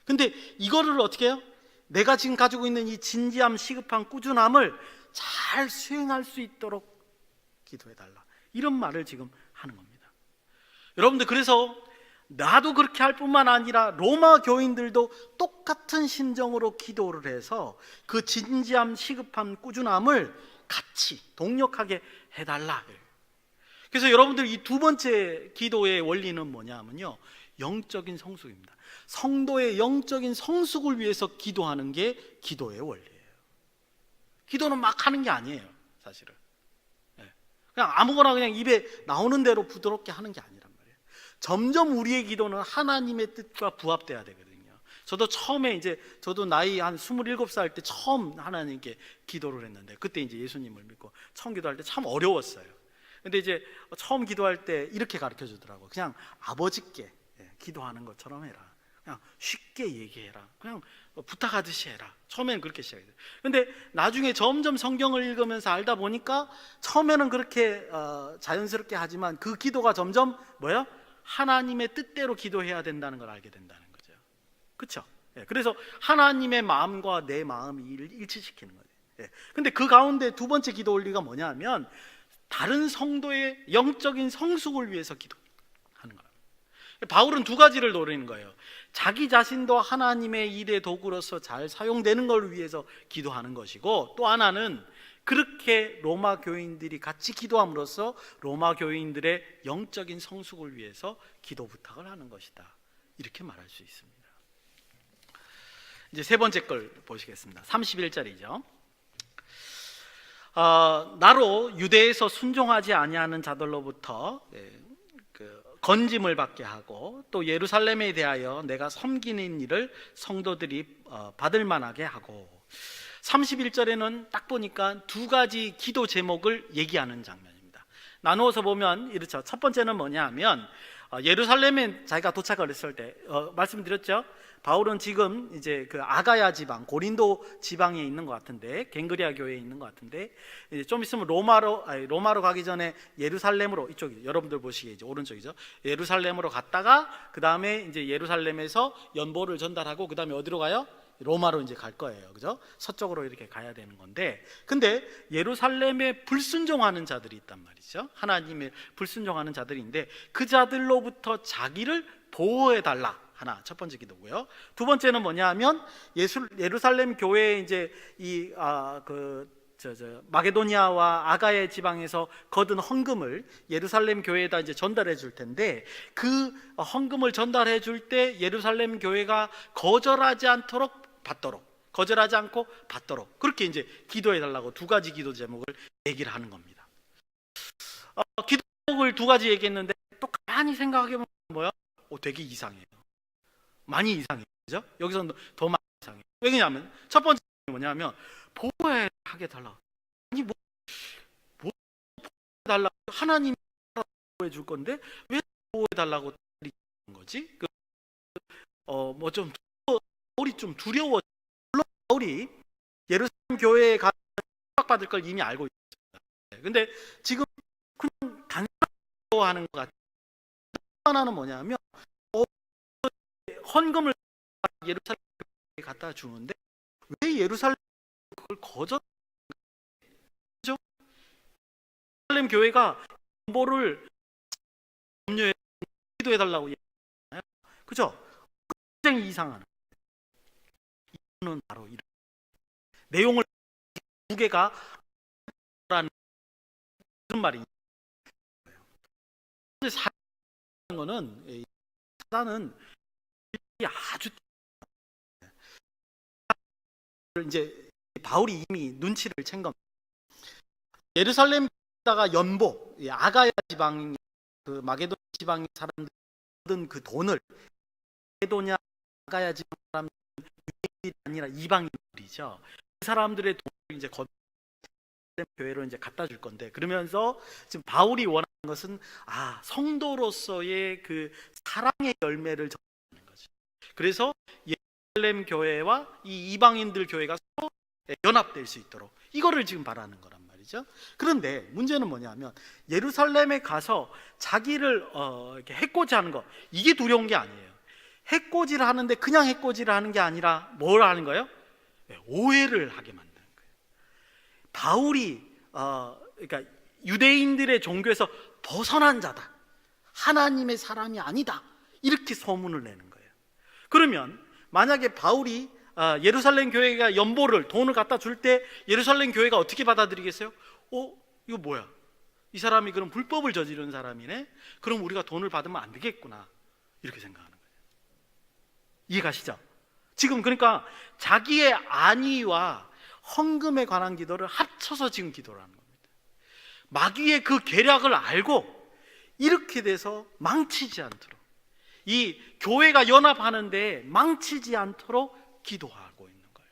근데 이거를 어떻게 해요? 내가 지금 가지고 있는 이 진지함, 시급함, 꾸준함을 잘 수행할 수 있도록 기도해달라, 이런 말을 지금 하는 겁니다. 여러분들, 그래서 나도 그렇게 할 뿐만 아니라 로마 교인들도 똑같은 심정으로 기도를 해서 그 진지함, 시급함, 꾸준함을 같이 동력하게 해달라. 그래서 여러분들, 이 두 번째 기도의 원리는 뭐냐면요, 영적인 성숙입니다. 성도의 영적인 성숙을 위해서 기도하는 게 기도의 원리예요. 기도는 막 하는 게 아니에요, 사실은. 그냥 아무거나 그냥 입에 나오는 대로 부드럽게 하는 게 아니란 말이에요. 점점 우리의 기도는 하나님의 뜻과 부합돼야 되거든요. 저도 처음에 저도 나이 한 27살 때 처음 하나님께 기도를 했는데, 그때 이제 예수님을 믿고 처음 기도할 때 참 어려웠어요. 근데 이제 처음 기도할 때 이렇게 가르쳐 주더라고요. 그냥 아버지께 기도하는 것처럼 해라. 그냥 쉽게 얘기해라. 그냥 부탁하듯이 해라. 처음에는 그렇게 시작했어요. 근데 나중에 점점 성경을 읽으면서 알다 보니까 처음에는 그렇게 자연스럽게 하지만 그 기도가 점점 하나님의 뜻대로 기도해야 된다는 걸 알게 된다는 거죠. 그렇죠? 그래서 하나님의 마음과 내 마음이 일치시키는 거예요. 근데 그 가운데 두 번째 기도 원리가 뭐냐 하면 다른 성도의 영적인 성숙을 위해서 기도하는 거예요. 바울은 두 가지를 노리는 거예요. 자기 자신도 하나님의 일의 도구로서 잘 사용되는 걸 위해서 기도하는 것이고, 또 하나는 그렇게 로마 교인들이 같이 기도함으로써 로마 교인들의 영적인 성숙을 위해서 기도 부탁을 하는 것이다, 이렇게 말할 수 있습니다. 이제 세 번째 걸 보시겠습니다. 31절이죠. 나로 유대에서 순종하지 아니하는 자들로부터 건짐을 받게 하고, 또 예루살렘에 대하여 내가 섬기는 일을 성도들이 받을 만하게 하고. 31절에는 딱 보니까 두 가지 기도 제목을 얘기하는 장면입니다. 나누어서 보면 이렇죠. 첫 번째는 뭐냐 하면 예루살렘에 자기가 도착을 했을 때 말씀드렸죠. 바울은 지금 이제 그 아가야 지방, 고린도 지방에 있는 것 같은데, 갱그리아 교회에 있는 것 같은데, 이제 좀 있으면 로마로 가기 전에 예루살렘으로, 이쪽이 여러분들 보시기에 이제 오른쪽이죠. 예루살렘으로 갔다가 그 다음에 이제 예루살렘에서 연보를 전달하고 그 다음에 어디로 가요? 로마로 이제 갈 거예요, 그죠? 서쪽으로 이렇게 가야 되는 건데, 근데 예루살렘에 불순종하는 자들이 있단 말이죠. 하나님의 불순종하는 자들인데 그 자들로부터 자기를 보호해 달라. 하나, 첫 번째 기도고요. 두 번째는 뭐냐 하면 예루살렘 교회에 이제 그 마게도니아와 아가야 지방에서 거둔 헌금을 예루살렘 교회에다 이제 전달해 줄 텐데, 그 헌금을 전달해 줄 때 예루살렘 교회가 거절하지 않도록 받도록, 거절하지 않고 받도록, 그렇게 이제 기도해 달라고 두 가지 기도 제목을 얘기를 하는 겁니다. 기도 제목을 두 가지 얘기했는데 또 가만히 생각해 보면 뭐야? 되게 이상해요. 많이 이상해요. 그죠? 여기서는 더 많이 이상해요. 왜냐하면 첫 번째 뭐냐면 보호하게 달라. 아니 뭐 보호해 달라. 하나님이 보호해 줄 건데 왜 보호해 달라고 하는 거지? 뭐 좀 바울이 좀 두려워. 물론 바울이 예루살렘 교회에 가서 받을 걸 이미 알고 있어요. 근데 지금 그냥 단순하는 것 같아요. 하나는 뭐냐면 헌금을 예루살렘 교회에 갖다 주는데 왜 예루살렘 그걸 거절? 그죠? 예루살렘 교회가 정보를 염려해 기도해 달라고 얘기하잖아요. 그죠? 굉장히 이상한. 이유는 바로 이런 내용을 무게가 라는 무슨 말이냐? 근데 사단은 사단은 아주 이제 바울이 이미 눈치를 챈 겁니다. 예루살렘에다가 연보, 아가야 지방, 그 마게도냐 지방의 사람들 얻은 그 돈을 마게도냐 아가야 지방 사람들이 아니라 이방인들이죠. 그 사람들의 돈을 이제 교회로 이제 갖다 줄 건데, 그러면서 지금 바울이 원하는 것은 성도로서의 그 사랑의 열매를 전하는 거죠. 그래서 예루살렘 교회와 이 이방인들 교회가 서로 연합될 수 있도록 이거를 지금 바라는 거란 말이죠. 그런데 문제는 뭐냐면 예루살렘에 가서 자기를 이렇게 해코지하는 거, 이게 두려운 게 아니에요. 해코지를 하는데 그냥 해코지를 하는 게 아니라 뭘 하는 거예요? 오해를 하게 만드는 거예요. 바울이 그러니까 유대인들의 종교에서 벗어난 자다, 하나님의 사람이 아니다, 이렇게 소문을 내는 거예요. 그러면 만약에 바울이 예루살렘 교회가 연보를, 돈을 갖다 줄 때 예루살렘 교회가 어떻게 받아들이겠어요? 이거 뭐야? 이 사람이 그럼 불법을 저지른 사람이네? 그럼 우리가 돈을 받으면 안 되겠구나, 이렇게 생각하는 거예요. 이해가시죠? 지금 그러니까 자기의 안위와 헌금에 관한 기도를 합쳐서 지금 기도를 하는 겁니다. 마귀의 그 계략을 알고 이렇게 돼서 망치지 않도록, 이 교회가 연합하는데 망치지 않도록 기도하고 있는 거예요.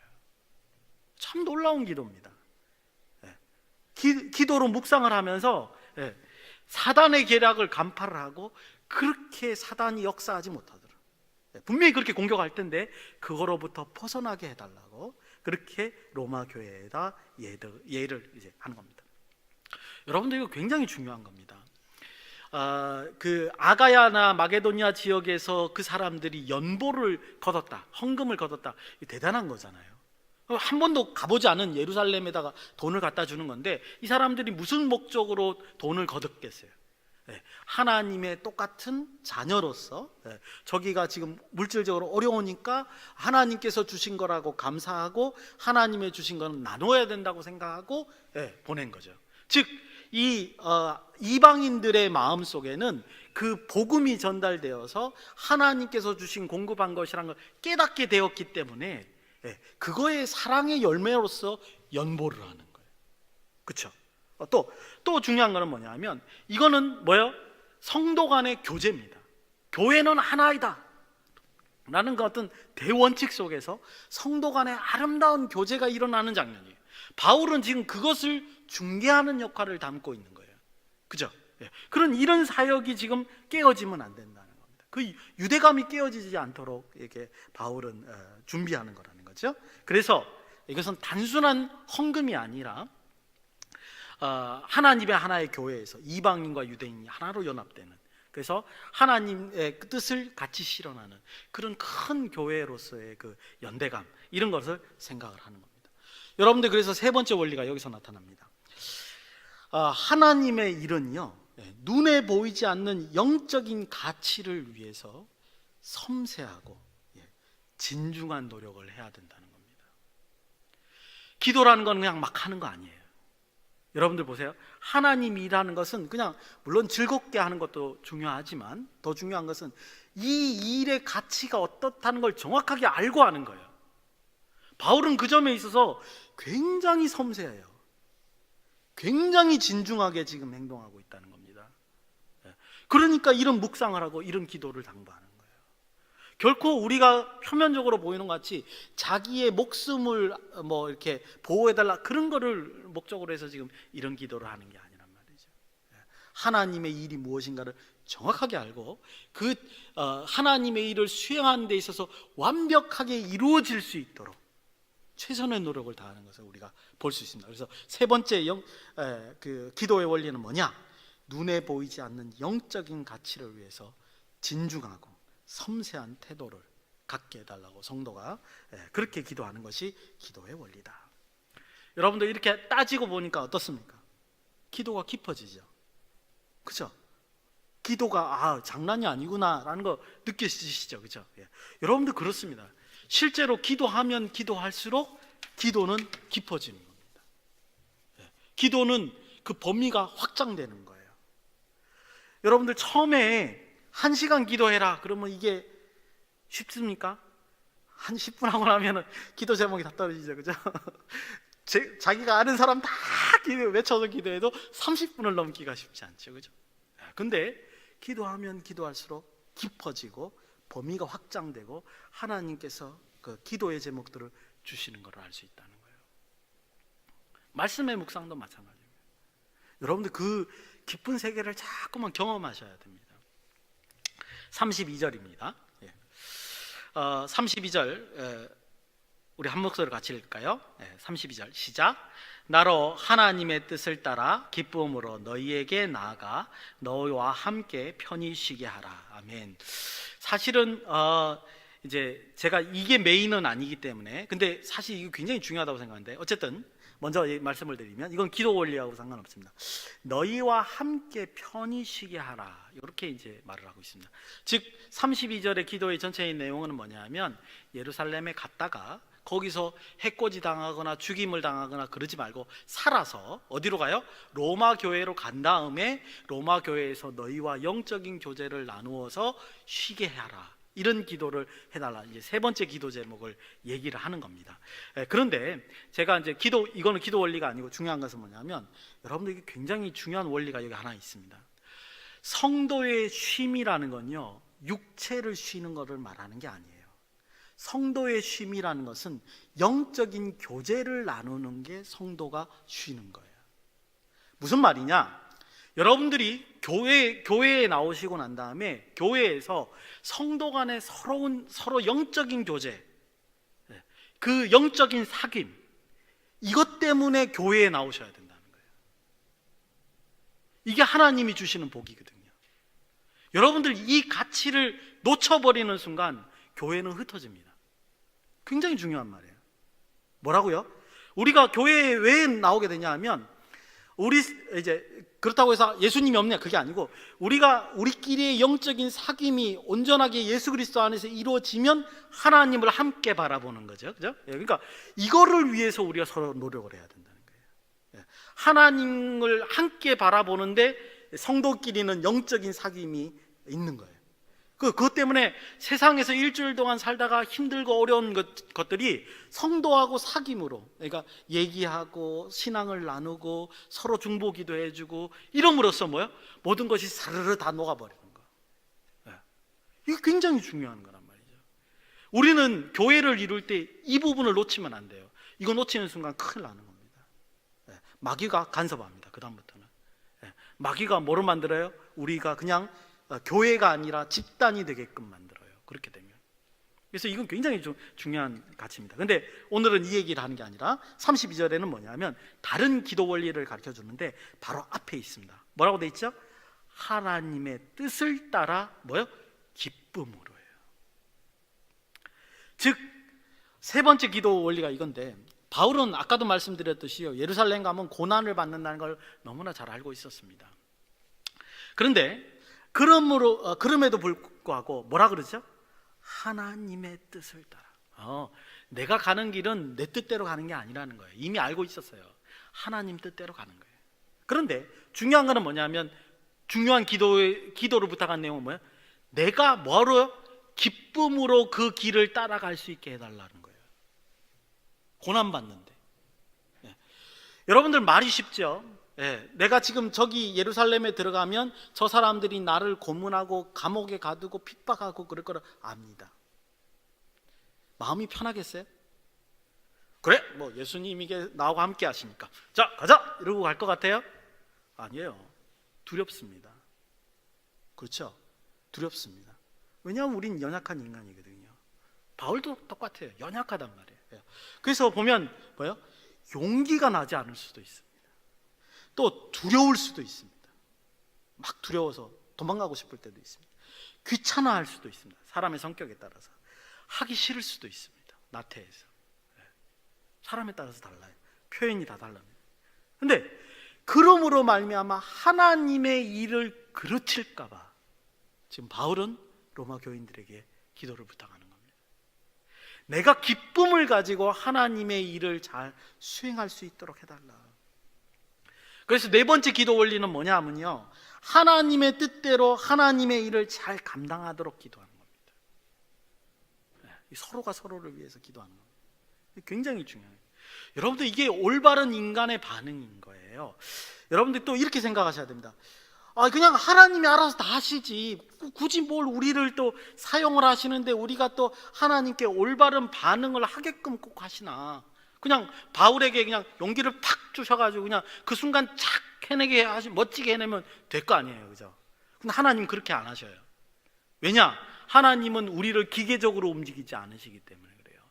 참 놀라운 기도입니다. 기도로 묵상을 하면서 사단의 계략을 간파를 하고 그렇게 사단이 역사하지 못하도록, 분명히 그렇게 공격할 텐데 그거로부터 벗어나게 해달라고 그렇게 로마 교회에다 예를 이제 하는 겁니다. 여러분들 이거 굉장히 중요한 겁니다. 그 아가야나 마게도니아 지역에서 그 사람들이 연보를 거뒀다, 헌금을 거뒀다, 대단한 거잖아요. 한 번도 가보지 않은 예루살렘에다가 돈을 갖다 주는 건데 이 사람들이 무슨 목적으로 돈을 거뒀겠어요? 하나님의 똑같은 자녀로서, 저기가 지금 물질적으로 어려우니까 하나님께서 주신 거라고 감사하고 하나님의 주신 거는 나눠야 된다고 생각하고 보낸 거죠. 즉 이 이방인들의 마음 속에는 그 복음이 전달되어서 하나님께서 주신 공급한 것이라는 걸 깨닫게 되었기 때문에 그거의 사랑의 열매로서 연보를 하는 거예요. 그렇죠? 또 중요한 거는 뭐냐면 이거는 뭐예요? 성도 간의 교제입니다. 교회는 하나이다 라는 그 어떤 대원칙 속에서 성도 간의 아름다운 교제가 일어나는 장면이에요. 바울은 지금 그것을 중개하는 역할을 담고 있는 거예요. 그죠? 그런 이런 사역이 지금 깨어지면 안 된다는 겁니다. 그 유대감이 깨어지지 않도록 이렇게 바울은 준비하는 거라는 거죠. 그래서 이것은 단순한 헌금이 아니라 하나님의 하나의 교회에서 이방인과 유대인이 하나로 연합되는, 그래서 하나님의 그 뜻을 같이 실현하는 그런 큰 교회로서의 그 연대감, 이런 것을 생각을 하는 겁니다. 여러분들, 그래서 세 번째 원리가 여기서 나타납니다. 하나님의 일은요, 눈에 보이지 않는 영적인 가치를 위해서 섬세하고 진중한 노력을 해야 된다는 겁니다. 기도라는 건 그냥 막 하는 거 아니에요. 여러분들 보세요. 하나님이 일하는 것은 그냥 물론 즐겁게 하는 것도 중요하지만 더 중요한 것은 이 일의 가치가 어떻다는 걸 정확하게 알고 하는 거예요. 바울은 그 점에 있어서 굉장히 섬세해요. 굉장히 진중하게 지금 행동하고 있다는 겁니다. 그러니까 이런 묵상을 하고 이런 기도를 당부하는 거예요. 결코 우리가 표면적으로 보이는 것 같이 자기의 목숨을 뭐 이렇게 보호해달라 그런 거를 목적으로 해서 지금 이런 기도를 하는 게 아니란 말이죠. 하나님의 일이 무엇인가를 정확하게 알고 그 하나님의 일을 수행하는 데 있어서 완벽하게 이루어질 수 있도록 최선의 노력을 다하는 것을 우리가 볼 수 있습니다. 그래서 세 번째 그 기도의 원리는 뭐냐? 눈에 보이지 않는 영적인 가치를 위해서 진중하고 섬세한 태도를 갖게 해달라고 성도가 그렇게 기도하는 것이 기도의 원리다. 여러분들 이렇게 따지고 보니까 어떻습니까? 기도가 깊어지죠. 그죠? 기도가 장난이 아니구나라는 거 느끼시죠, 그죠? 여러분들 그렇습니다. 실제로 기도하면 기도할수록 기도는 깊어지는 겁니다. 기도는 그 범위가 확장되는 거예요. 여러분들 처음에 1시간 기도해라 그러면 이게 쉽습니까? 한 10분 하고 나면은 기도 제목이 다 떨어지죠, 그죠? 자기가 아는 사람 다 외쳐서 기도해도 30분을 넘기가 쉽지 않죠, 그죠? 근데 기도하면 기도할수록 깊어지고 범위가 확장되고 하나님께서 그 기도의 제목들을 주시는 걸 알 수 있다는 거예요. 말씀의 묵상도 마찬가지입니다. 여러분들 그 깊은 세계를 자꾸만 경험하셔야 됩니다. 32절입니다. 32절 우리 한 목소리로 같이 읽을까요? 32절 시작. 나로 하나님의 뜻을 따라 기쁨으로 너희에게 나아가 너희와 함께 편히 쉬게 하라. 아멘. 사실은 이제 제가 이게 메인은 아니기 때문에 근데 사실 이거 굉장히 중요하다고 생각하는데 어쨌든 먼저 말씀을 드리면 이건 기도 원리하고 상관없습니다. 너희와 함께 편히 쉬게 하라 이렇게 이제 말을 하고 있습니다. 즉 32절의 기도의 전체의 내용은 뭐냐면 예루살렘에 갔다가 거기서 해코지 당하거나 죽임을 당하거나 그러지 말고 살아서 어디로 가요? 로마 교회로 간 다음에 로마 교회에서 너희와 영적인 교제를 나누어서 쉬게 하라 이런 기도를 해달라. 이제 세 번째 기도 제목을 얘기를 하는 겁니다. 그런데 제가 이제 이거는 기도 원리가 아니고 중요한 것은 뭐냐면 여러분들에게 굉장히 중요한 원리가 여기 하나 있습니다. 성도의 쉼이라는 건요 육체를 쉬는 것을 말하는 게 아니에요. 성도의 쉼이라는 것은 영적인 교제를 나누는 게 성도가 쉬는 거예요. 무슨 말이냐? 여러분들이 교회에 나오시고 난 다음에 교회에서 성도 간의 서로 영적인 교제, 그 영적인 사귐, 이것 때문에 교회에 나오셔야 된다는 거예요. 이게 하나님이 주시는 복이거든요. 여러분들 이 가치를 놓쳐버리는 순간 교회는 흩어집니다. 굉장히 중요한 말이에요. 뭐라고요? 우리가 교회에 왜 나오게 되냐 하면 우리 이제 그렇다고 해서 예수님이 없냐 그게 아니고 우리끼리의 영적인 사귐이 온전하게 예수 그리스도 안에서 이루어지면 하나님을 함께 바라보는 거죠, 그죠? 그러니까 이거를 위해서 우리가 서로 노력을 해야 된다는 거예요. 하나님을 함께 바라보는데 성도끼리는 영적인 사귐이 있는 거예요. 그것 때문에 세상에서 일주일 동안 살다가 힘들고 어려운 것들이 성도하고 사귐으로 그러니까 얘기하고 신앙을 나누고 서로 중보기도 해주고 이름으로써 뭐요? 모든 것이 사르르 다 녹아버리는 거. 이게 굉장히 중요한 거란 말이죠. 우리는 교회를 이룰 때 이 부분을 놓치면 안 돼요. 이거 놓치는 순간 큰일 나는 겁니다. 마귀가 간섭합니다. 그 다음부터는 마귀가 뭐를 만들어요? 우리가 그냥 교회가 아니라 집단이 되게끔 만들어요. 그렇게 되면. 그래서 이건 굉장히 중요한 가치입니다. 근데 오늘은 이 얘기를 하는 게 아니라 32절에는 뭐냐면 다른 기도 원리를 가르쳐 주는데 바로 앞에 있습니다. 뭐라고 돼 있죠? 하나님의 뜻을 따라 뭐요? 기쁨으로예요. 즉 세 번째 기도 원리가 이건데 바울은 아까도 말씀드렸듯이요. 예루살렘 가면 고난을 받는다는 걸 너무나 잘 알고 있었습니다. 그런데 그럼에도 불구하고 뭐라 그러죠? 하나님의 뜻을 따라. 내가 가는 길은 내 뜻대로 가는 게 아니라는 거예요. 이미 알고 있었어요. 하나님 뜻대로 가는 거예요. 그런데 중요한 거는 뭐냐면, 중요한 기도를 부탁한 내용은 뭐예요? 내가 뭐로 기쁨으로 그 길을 따라갈 수 있게 해달라는 거예요. 고난받는데. 예. 여러분들 말이 쉽죠? 예. 내가 지금 저기 예루살렘에 들어가면 저 사람들이 나를 고문하고 감옥에 가두고 핍박하고 그럴 거를 압니다. 마음이 편하겠어요? 그래, 뭐 예수님이 나하고 함께 하시니까 자 가자 이러고 갈 것 같아요? 아니에요. 두렵습니다. 그렇죠? 두렵습니다. 왜냐하면 우린 연약한 인간이거든요. 바울도 똑같아요. 연약하단 말이에요. 그래서 보면 뭐요? 용기가 나지 않을 수도 있습니다. 또 두려울 수도 있습니다. 막 두려워서 도망가고 싶을 때도 있습니다. 귀찮아할 수도 있습니다. 사람의 성격에 따라서 하기 싫을 수도 있습니다. 나태해서. 사람에 따라서 달라요. 표현이 다 달랍니다. 근데 그러므로 말미암아 하나님의 일을 그르칠까 봐 지금 바울은 로마 교인들에게 기도를 부탁하는 겁니다. 내가 기쁨을 가지고 하나님의 일을 잘 수행할 수 있도록 해달라. 그래서 네 번째 기도 원리는 뭐냐 하면요, 하나님의 뜻대로 하나님의 일을 잘 감당하도록 기도하는 겁니다. 서로가 서로를 위해서 기도하는 겁니다. 굉장히 중요해요. 여러분들 이게 올바른 인간의 반응인 거예요. 여러분들 또 이렇게 생각하셔야 됩니다. 그냥 하나님이 알아서 다 하시지 굳이 뭘 우리를 또 사용을 하시는데 우리가 또 하나님께 올바른 반응을 하게끔 꼭 하시나. 그냥 바울에게 그냥 용기를 팍 주셔가지고 그냥 그 순간 착 해내게 멋지게 해내면 될 거 아니에요, 그죠? 근데 하나님 그렇게 안 하셔요. 왜냐? 하나님은 우리를 기계적으로 움직이지 않으시기 때문에 그래요.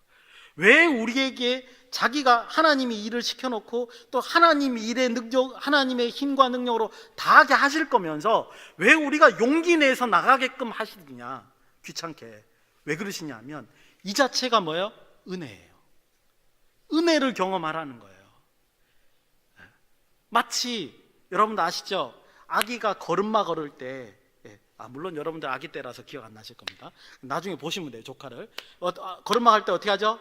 왜 우리에게 자기가 하나님이 일을 시켜놓고 또 하나님 일의 능력, 하나님의 힘과 능력으로 다 하게 하실 거면서 왜 우리가 용기 내서 나가게끔 하시느냐? 귀찮게. 왜 그러시냐면 이 자체가 뭐예요? 은혜예요. 은혜를 경험하라는 거예요. 마치 여러분들 아시죠? 아기가 걸음마 걸을 때, 물론 여러분들 아기 때라서 기억 안 나실 겁니다. 나중에 보시면 돼요, 조카를. 걸음마 할 때 어떻게 하죠?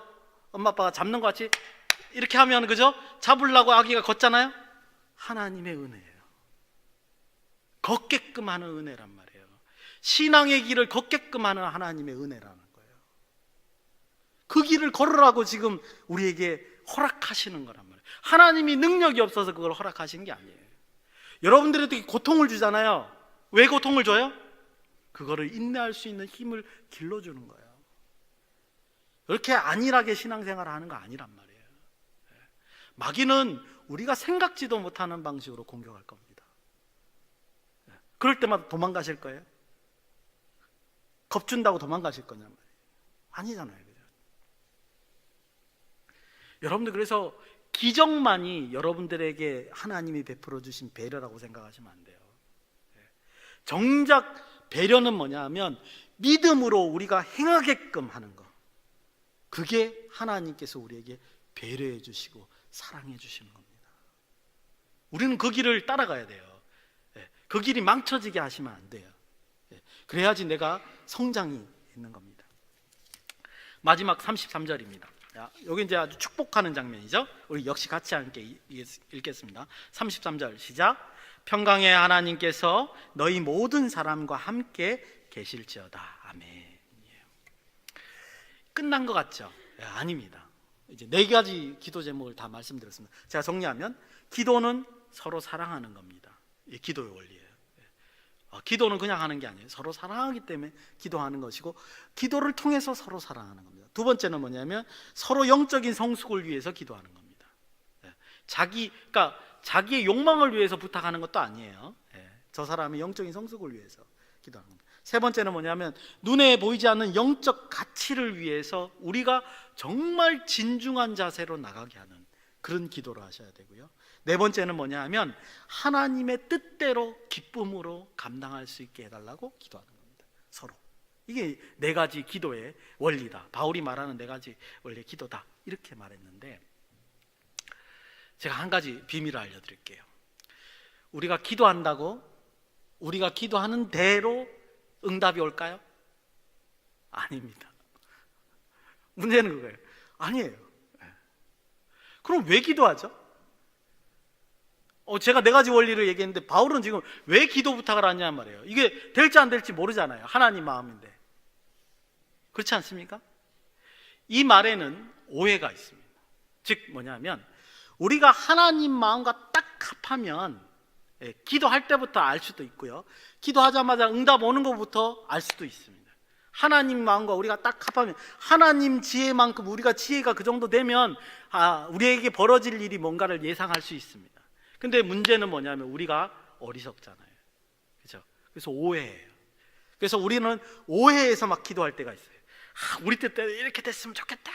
엄마 아빠가 잡는 것 같이 이렇게 하면, 그죠? 잡으려고 아기가 걷잖아요. 하나님의 은혜예요. 걷게끔 하는 은혜란 말이에요. 신앙의 길을 걷게끔 하는 하나님의 은혜라는 거예요. 그 길을 걸으라고 지금 우리에게 허락하시는 거란 말이에요. 하나님이 능력이 없어서 그걸 허락하신 게 아니에요. 여러분들에게 고통을 주잖아요. 왜 고통을 줘요? 그거를 인내할 수 있는 힘을 길러주는 거예요. 그렇게 안일하게 신앙생활을 하는 거 아니란 말이에요. 마귀는 우리가 생각지도 못하는 방식으로 공격할 겁니다. 그럴 때마다 도망가실 거예요? 겁준다고 도망가실 거냔 말이에요. 아니잖아요, 그죠? 여러분들 그래서 기적만이 여러분들에게 하나님이 베풀어 주신 배려라고 생각하시면 안 돼요. 정작 배려는 뭐냐 하면 믿음으로 우리가 행하게끔 하는 거. 그게 하나님께서 우리에게 배려해 주시고 사랑해 주시는 겁니다. 우리는 그 길을 따라가야 돼요. 그 길이 망쳐지게 하시면 안 돼요. 그래야지 내가 성장이 있는 겁니다. 마지막 33절입니다. 여기 이제 아주 축복하는 장면이죠. 우리 역시 같이 함께 읽겠습니다. 33절 시작. 평강의 하나님께서 너희 모든 사람과 함께 계실지어다. 아멘. 끝난 것 같죠? 아닙니다. 이제 네 가지 기도 제목을 다 말씀드렸습니다. 제가 정리하면 기도는 서로 사랑하는 겁니다. 이 기도의 원리예요. 기도는 그냥 하는 게 아니에요. 서로 사랑하기 때문에 기도하는 것이고 기도를 통해서 서로 사랑하는 겁니다. 두 번째는 뭐냐면 서로 영적인 성숙을 위해서 기도하는 겁니다. 그러니까 자기의 욕망을 위해서 부탁하는 것도 아니에요. 저 사람의 영적인 성숙을 위해서 기도하는 겁니다. 세 번째는 뭐냐면 눈에 보이지 않는 영적 가치를 위해서 우리가 정말 진중한 자세로 나가게 하는 그런 기도를 하셔야 되고요. 네 번째는 뭐냐 하면 하나님의 뜻대로 기쁨으로 감당할 수 있게 해달라고 기도하는 겁니다. 서로. 이게 네 가지 기도의 원리다. 바울이 말하는 네 가지 원리의 기도다. 이렇게 말했는데 제가 한 가지 비밀을 알려드릴게요. 우리가 기도한다고 우리가 기도하는 대로 응답이 올까요? 아닙니다. 문제는 그거예요. 아니에요. 그럼 왜 기도하죠? 제가 네 가지 원리를 얘기했는데 바울은 지금 왜 기도 부탁을 하냐 말이에요. 이게 될지 안 될지 모르잖아요. 하나님 마음인데. 그렇지 않습니까? 이 말에는 오해가 있습니다. 즉 뭐냐면 우리가 하나님 마음과 딱 합하면 기도할 때부터 알 수도 있고요. 기도하자마자 응답 오는 것부터 알 수도 있습니다. 하나님 마음과 우리가 딱 합하면 하나님 지혜만큼 우리가 지혜가 그 정도 되면 우리에게 벌어질 일이 뭔가를 예상할 수 있습니다. 근데 문제는 뭐냐면 우리가 어리석잖아요. 그렇죠? 그래서 오해예요. 그래서 우리는 오해에서 막 기도할 때가 있어요. 우리 때문에 이렇게 됐으면 좋겠다.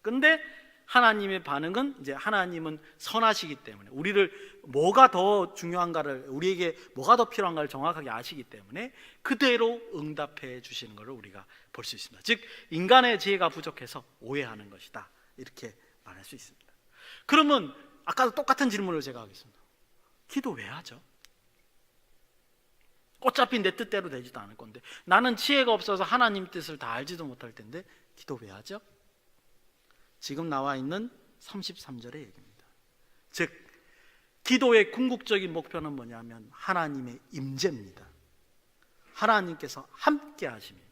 근데 하나님의 반응은 이제 하나님은 선하시기 때문에 우리를 뭐가 더 중요한가를 우리에게 뭐가 더 필요한가를 정확하게 아시기 때문에 그대로 응답해 주시는 것을 우리가 볼 수 있습니다. 즉 인간의 지혜가 부족해서 오해하는 것이다. 이렇게 말할 수 있습니다. 그러면 아까도 똑같은 질문을 제가 하겠습니다. 기도 왜 하죠? 어차피 내 뜻대로 되지도 않을 건데 나는 지혜가 없어서 하나님 뜻을 다 알지도 못할 텐데 기도 왜 하죠? 지금 나와 있는 33절의 얘기입니다. 즉 기도의 궁극적인 목표는 뭐냐면 하나님의 임재입니다. 하나님께서 함께 하심입니다.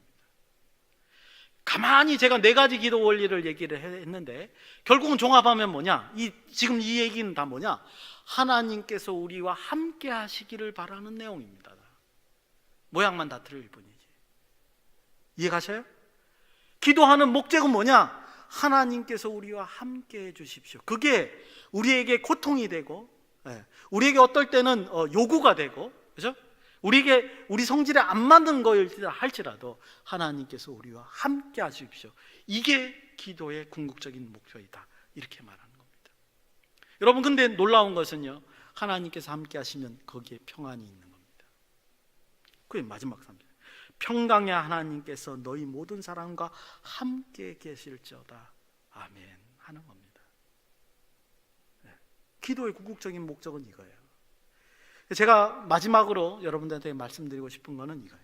가만히 제가 네 가지 기도 원리를 얘기를 했는데 결국은 종합하면 뭐냐? 지금 이 얘기는 다 뭐냐? 하나님께서 우리와 함께 하시기를 바라는 내용입니다. 모양만 다 틀릴 뿐이지. 이해가셔요? 기도하는 목적은 뭐냐? 하나님께서 우리와 함께 해 주십시오. 그게 우리에게 고통이 되고 우리에게 어떨 때는 요구가 되고, 그죠? 우리에게 우리 성질에 안 맞는 거일지라 할지라도 하나님께서 우리와 함께 하십시오. 이게 기도의 궁극적인 목표이다. 이렇게 말하는 겁니다. 여러분 근데 놀라운 것은요, 하나님께서 함께 하시면 거기에 평안이 있는 겁니다. 그게 마지막 3절. 평강의 하나님께서 너희 모든 사람과 함께 계실지어다. 아멘 하는 겁니다. 기도의 궁극적인 목적은 이거예요. 제가 마지막으로 여러분들한테 말씀드리고 싶은 거는 이거예요.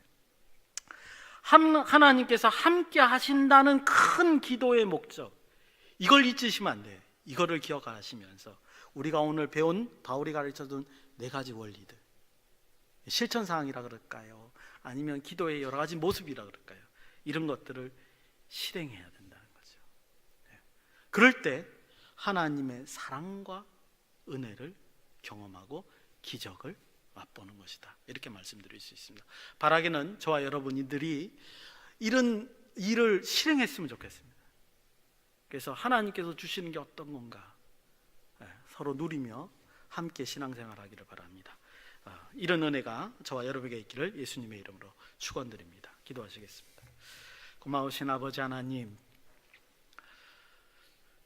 하나님께서 함께 하신다는 큰 기도의 목적, 이걸 잊으시면 안 돼요. 이거를 기억하시면서 우리가 오늘 배운 바울이 가르쳐준 네 가지 원리들, 실천사항이라 그럴까요? 아니면 기도의 여러 가지 모습이라 그럴까요? 이런 것들을 실행해야 된다는 거죠. 그럴 때 하나님의 사랑과 은혜를 경험하고 기적을 맛보는 것이다. 이렇게 말씀드릴 수 있습니다. 바라기는 저와 여러분들이 이런 일을 실행했으면 좋겠습니다. 그래서 하나님께서 주시는 게 어떤 건가 서로 누리며 함께 신앙생활하기를 바랍니다. 이런 은혜가 저와 여러분에게 있기를 예수님의 이름으로 축원드립니다. 기도하시겠습니다. 고마우신 아버지 하나님,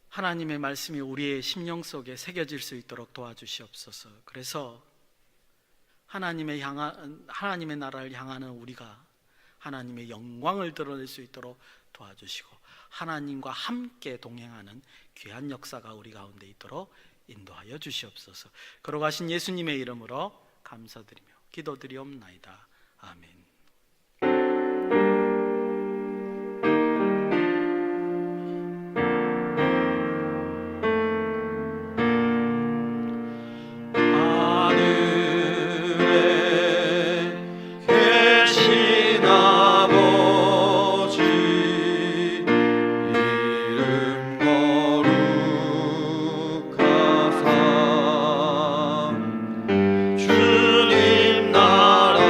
하나님의 말씀이 우리의 심령 속에 새겨질 수 있도록 도와주시옵소서. 그래서 하나님의 나라를 향하는 우리가 하나님의 영광을 드러낼 수 있도록 도와주시고 하나님과 함께 동행하는 귀한 역사가 우리 가운데 있도록 인도하여 주시옵소서. 걸어가신 예수님의 이름으로 감사드리며 기도드리옵나이다. 아멘.
주님 나라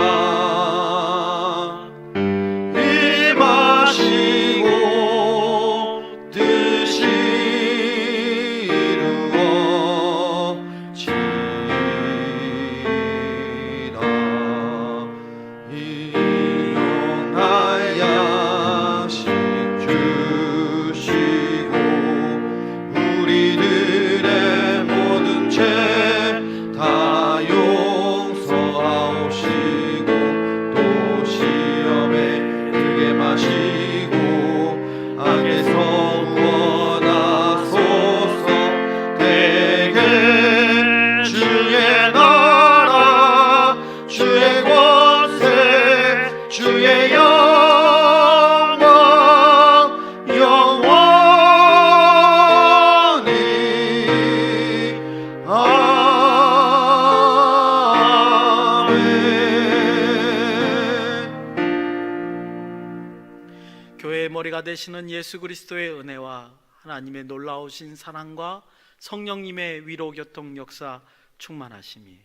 되시는 예수 그리스도의 은혜와 하나님의 놀라우신 사랑과 성령님의 위로 교통 역사 충만하심이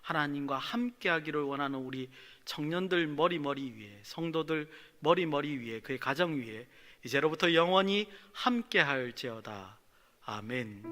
하나님과 함께하기를 원하는 우리 청년들 머리 위에, 성도들 머리 위에, 그의 가정 위에 이제로부터 영원히 함께할지어다. 아멘.